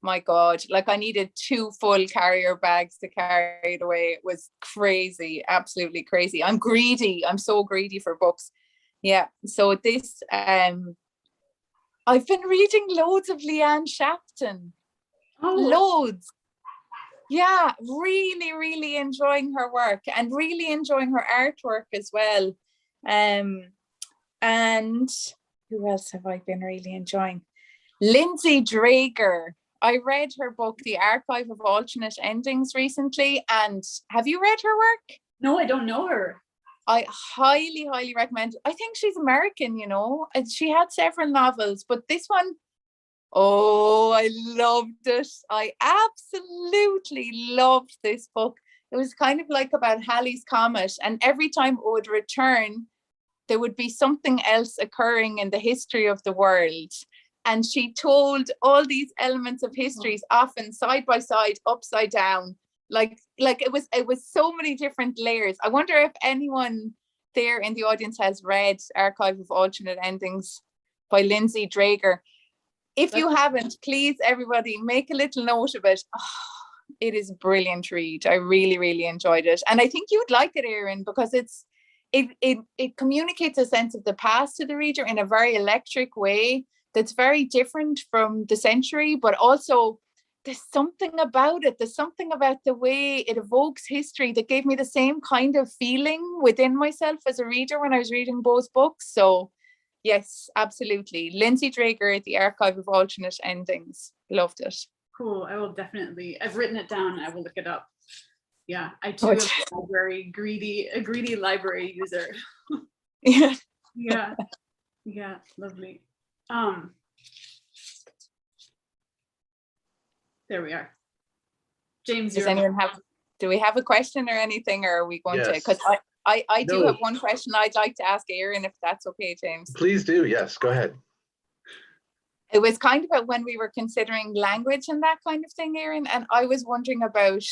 My God, like I needed 2 full carrier bags to carry it away. It was crazy, absolutely crazy. I'm greedy. I'm so greedy for books. Yeah. So this, I've been reading loads of Leanne Shapton. Oh. Loads. Yeah, really, really enjoying her work and really enjoying her artwork as well. And who else have I been really enjoying? Lindsay Drager. I read her book, The Archive of Alternate Endings, recently. And have you read her work? No, I don't know her. I highly, highly recommend it. I think she's American, you know, and she had several novels, but this one, oh, I loved it. I absolutely loved this book. It was kind of like about Halley's Comet, and every time it would return, there would be something else occurring in the history of the world. And she told all these elements of histories, often side by side, upside down. Like it was so many different layers. I wonder if anyone there in the audience has read Archive of Alternate Endings by Lindsay Drager. If you haven't, please, everybody, make a little note of it. Oh, it is a brilliant read. I really, really enjoyed it. And I think you would like it, Éireann, because it communicates a sense of the past to the reader in a very electric way that's very different from the century, but also there's something about it. There's something about the way it evokes history that gave me the same kind of feeling within myself as a reader when I was reading both books. So yes, absolutely. Lindsay Drager, The Archive of Alternate Endings. Loved it. Cool. I will definitely, I've written it down. I will look it up. Yeah, I too am a greedy library user. Yeah. Yeah, lovely. There we are. James, do we have a question or anything, or are we going to, because I do have one question I'd like to ask Éireann, if that's okay, James. Please do. Yes, go ahead. It was kind of about when we were considering language and that kind of thing, Éireann, and I was wondering about,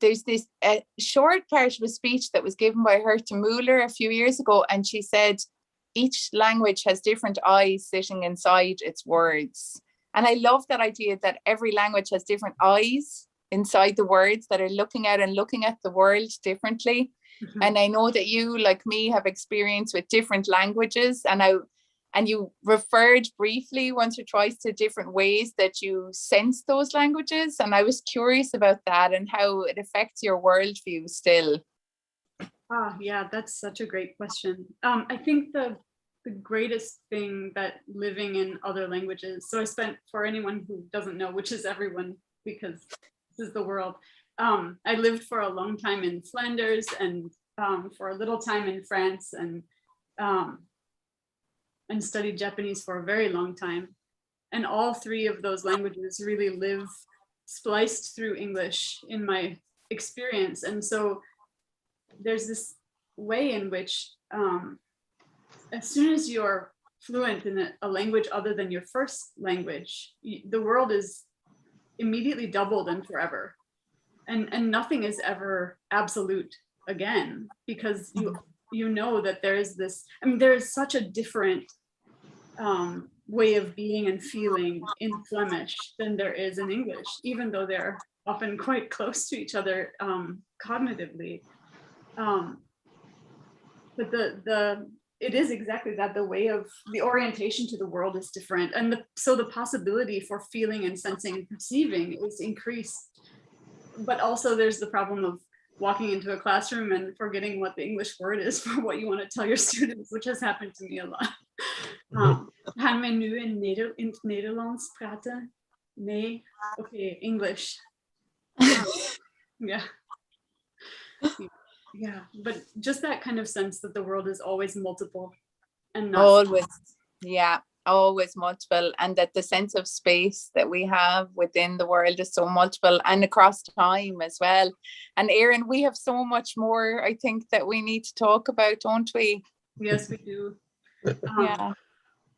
there's this short part of a speech that was given by Herta Müller a few years ago, and she said each language has different eyes sitting inside its words. And I love that idea that every language has different eyes inside the words that are looking out and looking at the world differently. Mm-hmm. And I know that you, like me, have experience with different languages, and you referred briefly once or twice to different ways that you sense those languages. And I was curious about that and how it affects your worldview still. Oh, yeah, that's such a great question. I think the greatest thing that living in other languages, so I spent, for anyone who doesn't know, which is everyone, because this is the world, I lived for a long time in Flanders and for a little time in France, and studied Japanese for a very long time. And all 3 of those languages really live spliced through English in my experience. And so there's this way in which as soon as you're fluent in a language other than your first language, the world is immediately doubled and forever. And nothing is ever absolute again, because you know that there is this, I mean, there is such a different way of being and feeling in Flemish than there is in English, even though they're often quite close to each other cognitively. But it is exactly that, the way of the orientation to the world is different. And so the possibility for feeling and sensing and perceiving is increased. But also there's the problem of walking into a classroom and forgetting what the English word is for what you want to tell your students, which has happened to me a lot. Gaan we nu in het Nederlands praten? Nee? Okay, English. Yeah. Yeah, but just that kind of sense that the world is always multiple and not always, yeah, always multiple, and that the sense of space that we have within the world is so multiple and across time as well. And Éireann, we have so much more, I think, that we need to talk about, don't we? Yes, we do. Yeah.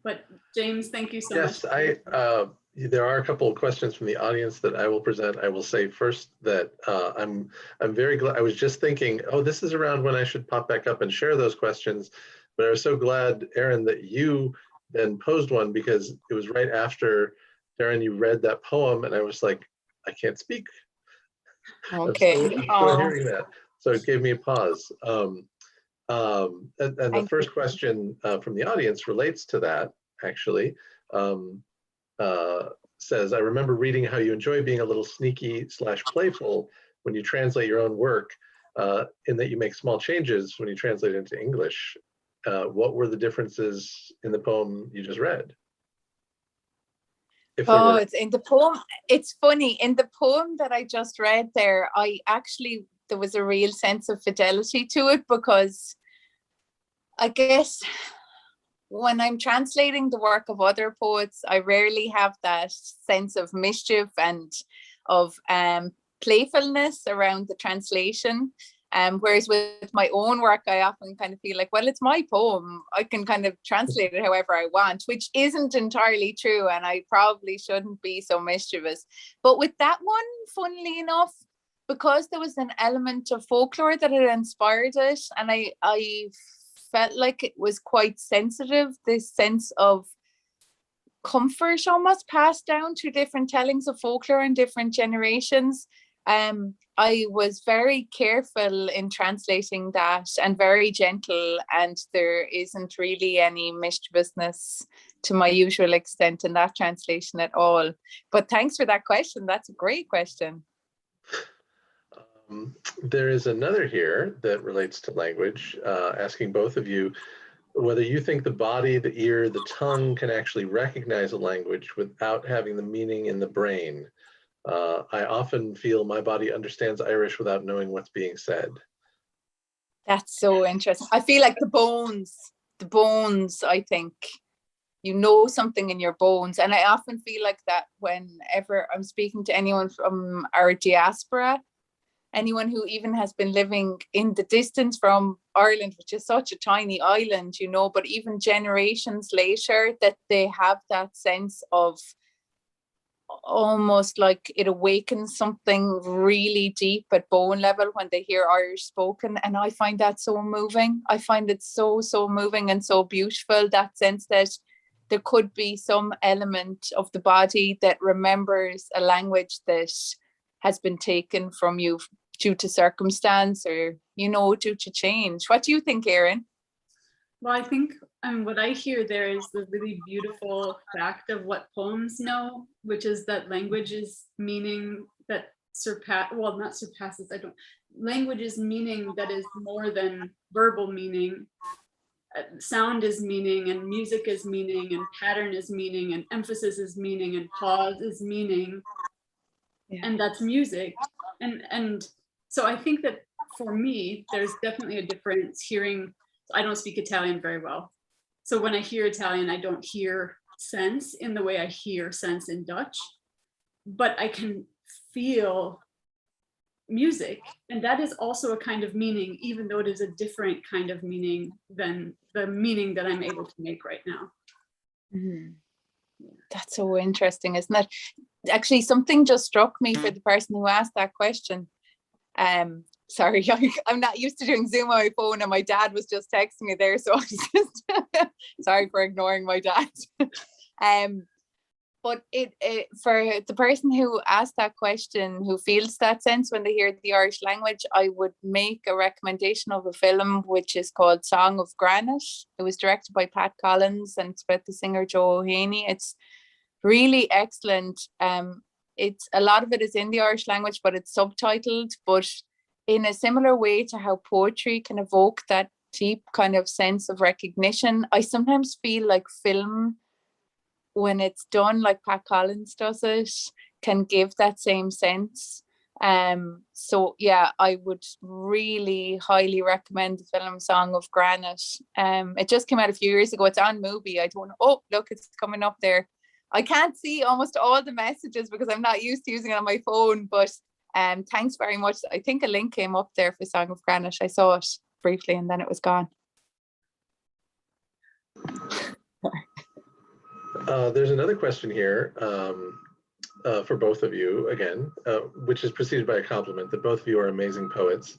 But James, thank you so yes, much. There are a couple of questions from the audience that I will present. I will say first that I'm very glad. I was just thinking, oh, this is around when I should pop back up and share those questions. But I was so glad, Éireann, that you then posed one, because it was right after, Darren, you read that poem, and I was like, I can't speak. Okay. I'm still hearing that. So it gave me a pause. And the first question from the audience relates to that, actually. Says, I remember reading how you enjoy being a little sneaky / playful when you translate your own work, in that you make small changes when you translate it into English. What were the differences in the poem you just read? It's in the poem. It's funny, in the poem that I just read there, there was a real sense of fidelity to it, because I guess when I'm translating the work of other poets, I rarely have that sense of mischief and of playfulness around the translation. Whereas with my own work, I often kind of feel like, well, it's my poem. I can kind of translate it however I want, which isn't entirely true. And I probably shouldn't be so mischievous. But with that one, funnily enough, because there was an element of folklore that had inspired it, and I felt like it was quite sensitive, this sense of comfort almost passed down to different tellings of folklore in different generations. I was very careful in translating that, and very gentle, and there isn't really any mischievousness to my usual extent in that translation at all. But thanks for that question. That's a great question. There is another here that relates to language, asking both of you whether you think the body, the ear, the tongue can actually recognize a language without having the meaning in the brain. I often feel my body understands Irish without knowing what's being said. That's so interesting. I feel like the bones, I think, you know something in your bones. And I often feel like that whenever I'm speaking to anyone from our diaspora, anyone who even has been living in the distance from Ireland, which is such a tiny island, you know, but even generations later, that they have that sense of almost like it awakens something really deep at bone level when they hear Irish spoken. And I find that so moving. I find it so moving and so beautiful, that sense that there could be some element of the body that remembers a language that has been taken from you due to circumstance, or, you know, due to change. What do you think, Éireann? Well, I think what I hear there is the really beautiful fact of what poems know, which is that language is meaning that language is meaning that is more than verbal meaning. Sound is meaning, and music is meaning, and pattern is meaning, and emphasis is meaning, and pause is meaning. Yeah. And that's music. And so I think that for me, there's definitely a difference hearing. I don't speak Italian very well. So when I hear Italian, I don't hear sense in the way I hear sense in Dutch, but I can feel music. And that is also a kind of meaning, even though it is a different kind of meaning than the meaning that I'm able to make right now. Mm-hmm. That's so interesting, isn't it? Actually, something just struck me for the person who asked that question. Sorry, I'm not used to doing Zoom on my phone, and my dad was just texting me there, so I was just sorry for ignoring my dad. But it for the person who asked that question, who feels that sense when they hear the Irish language, I would make a recommendation of a film which is called Song of Granite. It was directed by Pat Collins and it's about the singer Joe Haney. It's really excellent. It's a lot of it is in the Irish language, but it's subtitled, but in a similar way to how poetry can evoke that deep kind of sense of recognition. I sometimes feel like film, when it's done like Pat Collins does it, can give that same sense. So yeah, I would really highly recommend the film Song of Granite. It just came out a few years ago. It's on Movie. I don't know. Oh, look, it's coming up there. I can't see almost all the messages because I'm not used to using it on my phone, but thanks very much. I think a link came up there for Song of Granite. I saw it briefly and then it was gone. There's another question here for both of you, again, which is preceded by a compliment that both of you are amazing poets.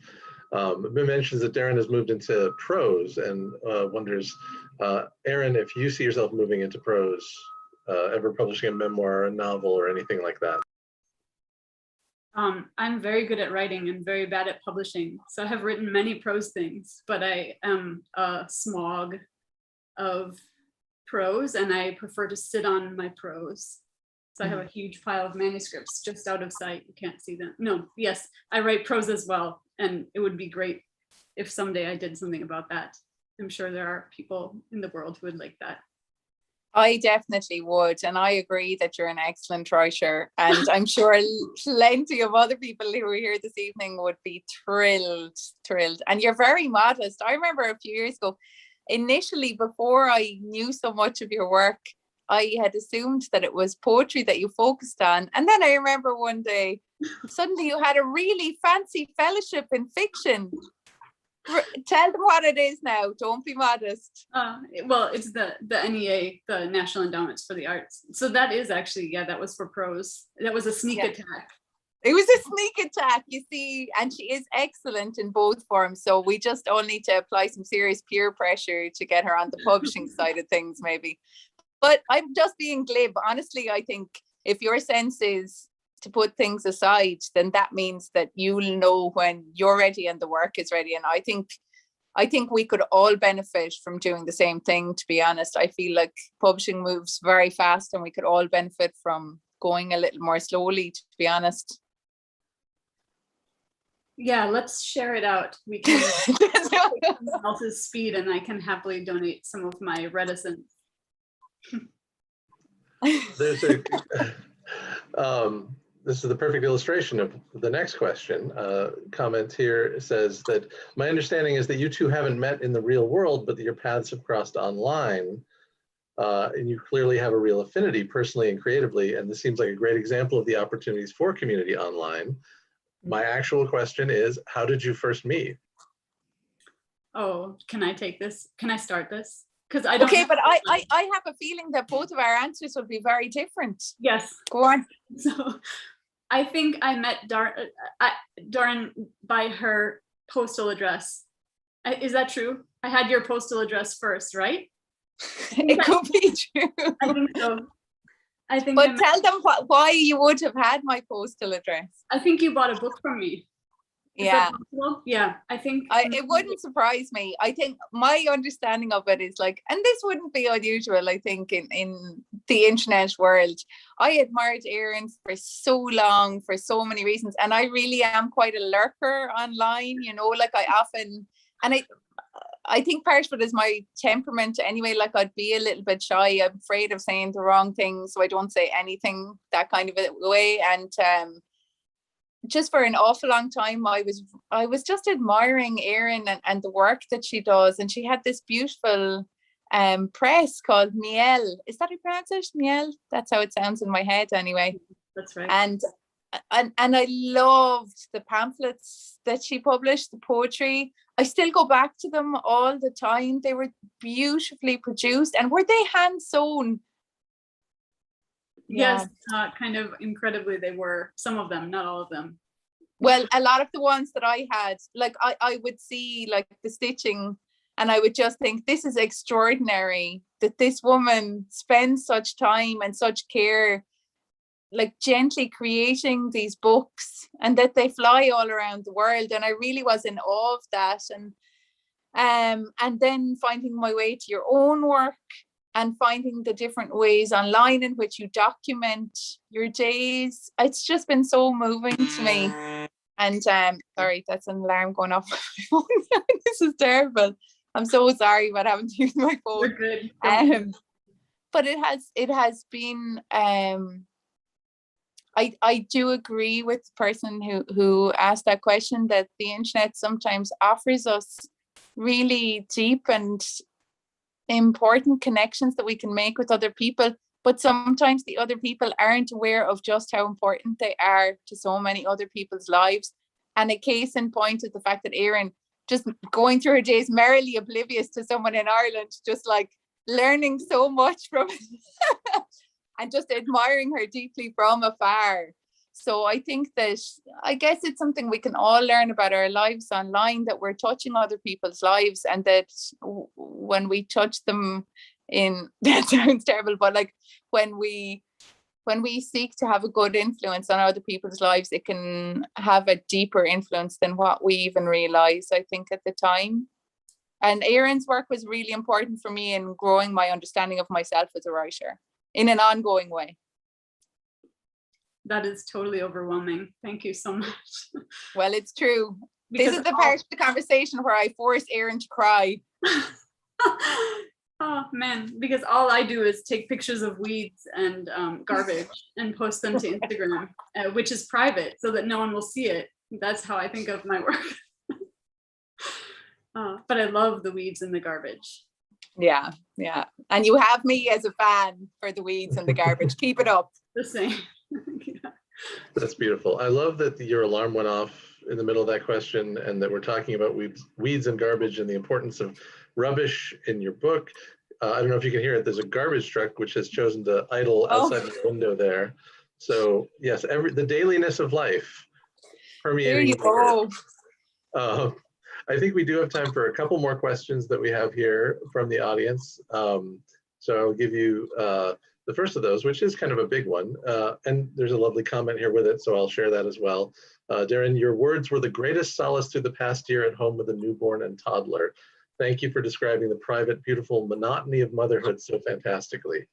It mentions that Darren has moved into prose and wonders, Éireann, if you see yourself moving into prose, ever publishing a memoir, a novel, or anything like that. I'm very good at writing and very bad at publishing. So I have written many prose things, but I am a smog of prose and I prefer to sit on my prose. So I have a huge pile of manuscripts just out of sight. You can't see them. No, yes, I write prose as well. And it would be great if someday I did something about that. I'm sure there are people in the world who would like that. I definitely would. And I agree that you're an excellent writer. And I'm sure plenty of other people who are here this evening would be thrilled. And you're very modest. I remember a few years ago, initially, before I knew so much of your work, I had assumed that it was poetry that you focused on. And then I remember one day, suddenly you had a really fancy fellowship in fiction. Tell them what it is now. Don't be modest. Well, it's the NEA, the National Endowments for the Arts. So that is actually, yeah, that was for prose. That was a sneak attack. It was a sneak attack, you see, and she is excellent in both forms. So we just all need to apply some serious peer pressure to get her on the publishing side of things, maybe. But I'm just being glib. Honestly, I think if your sense is to put things aside, then that means that you'll know when you're ready and the work is ready. And I think we could all benefit from doing the same thing, to be honest. I feel like publishing moves very fast and we could all benefit from going a little more slowly, to be honest. Yeah, let's share it out. We can else's speed and I can happily donate some of my reticence. There's a this is the perfect illustration of the next question. Comment here says that my understanding is that you two haven't met in the real world, but that your paths have crossed online. And you clearly have a real affinity personally and creatively. And this seems like a great example of the opportunities for community online. My actual question is, how did you first meet? Oh, can I take this? Can I start this? Because I don't. Okay, but I have a feeling that both of our answers will be very different. Yes. Go on. So I think I met Darren by her postal address. Is that true? I had your postal address first, right? It could be true. I think so. But tell them why you would have had my postal address. I think you bought a book from me. Yeah. Yeah, I think it wouldn't surprise me. I think my understanding of it is like, and this wouldn't be unusual, I think, in the internet world. I admired Éireann for so long, for so many reasons. And I really am quite a lurker online, you know, like I often, and I think part of it is my temperament anyway, like I'd be a little bit shy. I'm afraid of saying the wrong thing, so I don't say anything that kind of a way. And just for an awful long time, I was just admiring Éireann and the work that she does. And she had this beautiful press called Miel. Is that how you pronounce it? Miel? That's how it sounds in my head anyway. That's right. And I loved the pamphlets that she published, the poetry. I still go back to them all the time. They were beautifully produced. And were they hand sewn? Yes, kind of incredibly they were. Some of them, not all of them. Well, a lot of the ones that I had, like I would see like the stitching and I would just think, this is extraordinary, that this woman spends such time and such care, like gently creating these books, and that they fly all around the world. And I really was in awe of that. And then finding my way to your own work and finding the different ways online in which you document your days. It's just been so moving to me. And sorry, that's an alarm going off my phone. This is terrible. I'm so sorry about having to use my phone. We're good. But it has been I do agree with the person who asked that question, that the internet sometimes offers us really deep and important connections that we can make with other people, but sometimes the other people aren't aware of just how important they are to so many other people's lives. And a case in point is the fact that Éireann, just going through her days merrily oblivious to someone in Ireland, just like learning so much from and just admiring her deeply from afar. So I think that, I guess it's something we can all learn about our lives online, that we're touching other people's lives, and that when we touch them that sounds terrible, but like when we seek to have a good influence on other people's lives, it can have a deeper influence than what we even realize, I think, at the time. And Éirann's work was really important for me in growing my understanding of myself as a writer in an ongoing way. That is totally overwhelming. Thank you so much. Well, it's true. Because this is the part of the conversation where I force Éireann to cry. Oh man, because all I do is take pictures of weeds and garbage and post them to Instagram, which is private, so that no one will see it. That's how I think of my work. But I love the weeds and the garbage. Yeah. And you have me as a fan for the weeds and the garbage. Keep it up. The same. Yeah. That's beautiful. I love that your alarm went off in the middle of that question, and that we're talking about weeds and garbage and the importance of rubbish in your book. I don't know if you can hear it. There's a garbage truck which has chosen to idle outside the window there. So yes, the dailiness of life permeating. There you go. I think we do have time for a couple more questions that we have here from the audience. So I'll give you the first of those, which is kind of a big one. And there's a lovely comment here with it, so I'll share that as well. Darren, your words were the greatest solace through the past year at home with a newborn and toddler. Thank you for describing the private, beautiful monotony of motherhood so fantastically.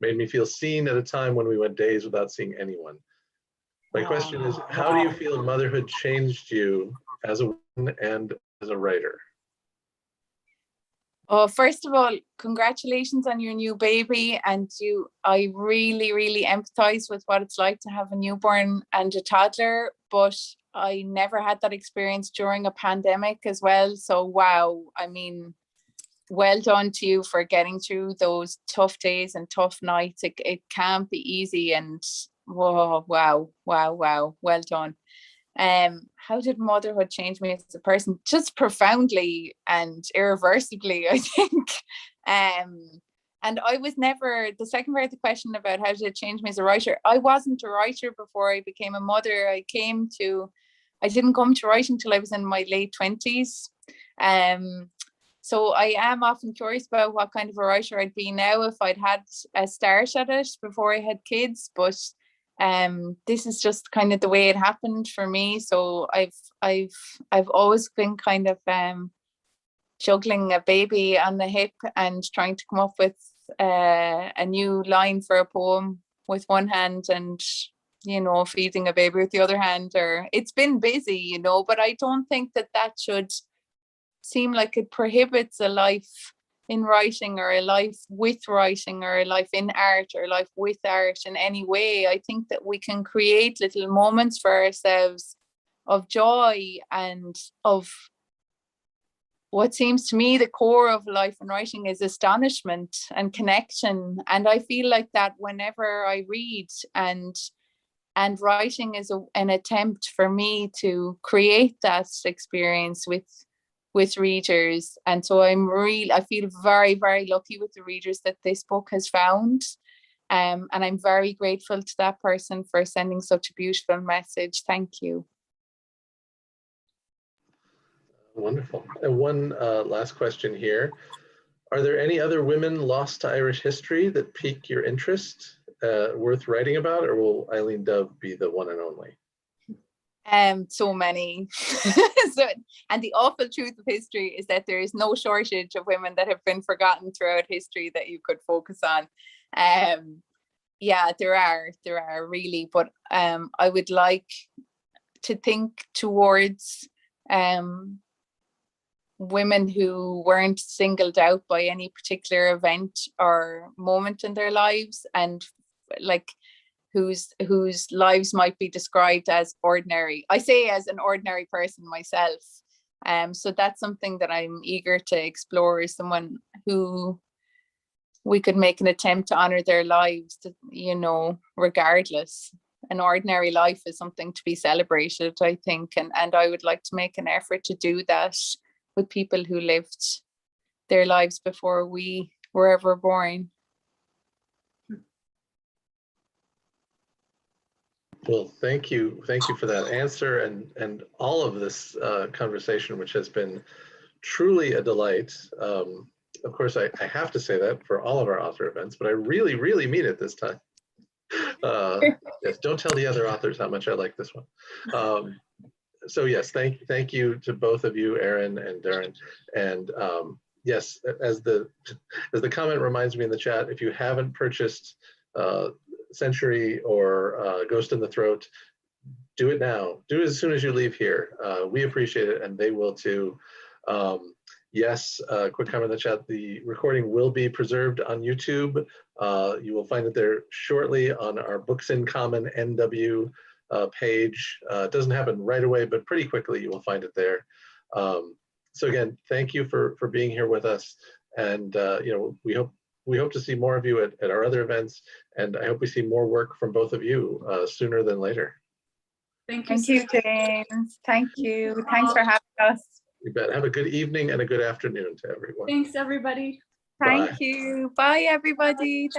Made me feel seen at a time when we went days without seeing anyone. My question is, how do you feel motherhood changed you as a woman and as a writer? Oh, first of all, congratulations on your new baby. And I really, really empathize with what it's like to have a newborn and a toddler, but I never had that experience during a pandemic as well. So, wow, I mean, well done to you for getting through those tough days and tough nights. It can't be easy, and whoa, wow, well done. How did motherhood change me as a person? Just profoundly and irreversibly, I think. And I was never, the second part of the question about how did it change me as a writer, I wasn't a writer before I became a mother. I didn't come to writing until I was in my late 20s. So I am often curious about what kind of a writer I'd be now if I'd had a start at it before I had kids, but this is just kind of the way it happened for me. So I've always been kind of juggling a baby on the hip and trying to come up with a new line for a poem with one hand and, you know, feeding a baby with the other hand. Or it's been busy, you know, but I don't think that should seem like it prohibits a life in writing, or a life with writing, or a life in art, or a life with art in any way. I think that we can create little moments for ourselves of joy and of what seems to me the core of life in writing is astonishment and connection. And I feel like that whenever I read, and writing is an attempt for me to create that experience with readers. And so I feel very, very lucky with the readers that this book has found. And I'm very grateful to that person for sending such a beautiful message. Thank you. Wonderful. And one last question here. Are there any other women lost to Irish history that pique your interest, worth writing about, or will Eileen Dove be the one and only? So many. And the awful truth of history is that there is no shortage of women that have been forgotten throughout history that you could focus on. Yeah, there are really, but I would like to think towards women who weren't singled out by any particular event or moment in their lives, and like whose lives might be described as ordinary. I say as an ordinary person myself. So that's something that I'm eager to explore, is someone who we could make an attempt to honor their lives, to, you know, regardless. An ordinary life is something to be celebrated, I think. And I would like to make an effort to do that with people who lived their lives before we were ever born. Well, thank you for that answer and all of this conversation, which has been truly a delight. Of course, I have to say that for all of our author events, but I really, really mean it this time. Yes, don't tell the other authors how much I like this one. So yes, thank you to both of you, Éireann and Darren. And yes, as the comment reminds me in the chat, if you haven't purchased Century or Ghost in the Throat, do it now. Do it as soon as you leave here. We appreciate it, and they will too. Yes, quick comment in the chat. The recording will be preserved on YouTube. You will find it there shortly on our Books in Common NW page. It doesn't happen right away, but pretty quickly you will find it there. So again, thank you for being here with us, and you know, we hope to see more of you at our other events, and I hope we see more work from both of you sooner than later. Thank you. Thank you, James. Thank you. Thanks for having us. You bet. Have a good evening and a good afternoon to everyone. Thanks, everybody. Thank you. Bye, everybody. Thanks.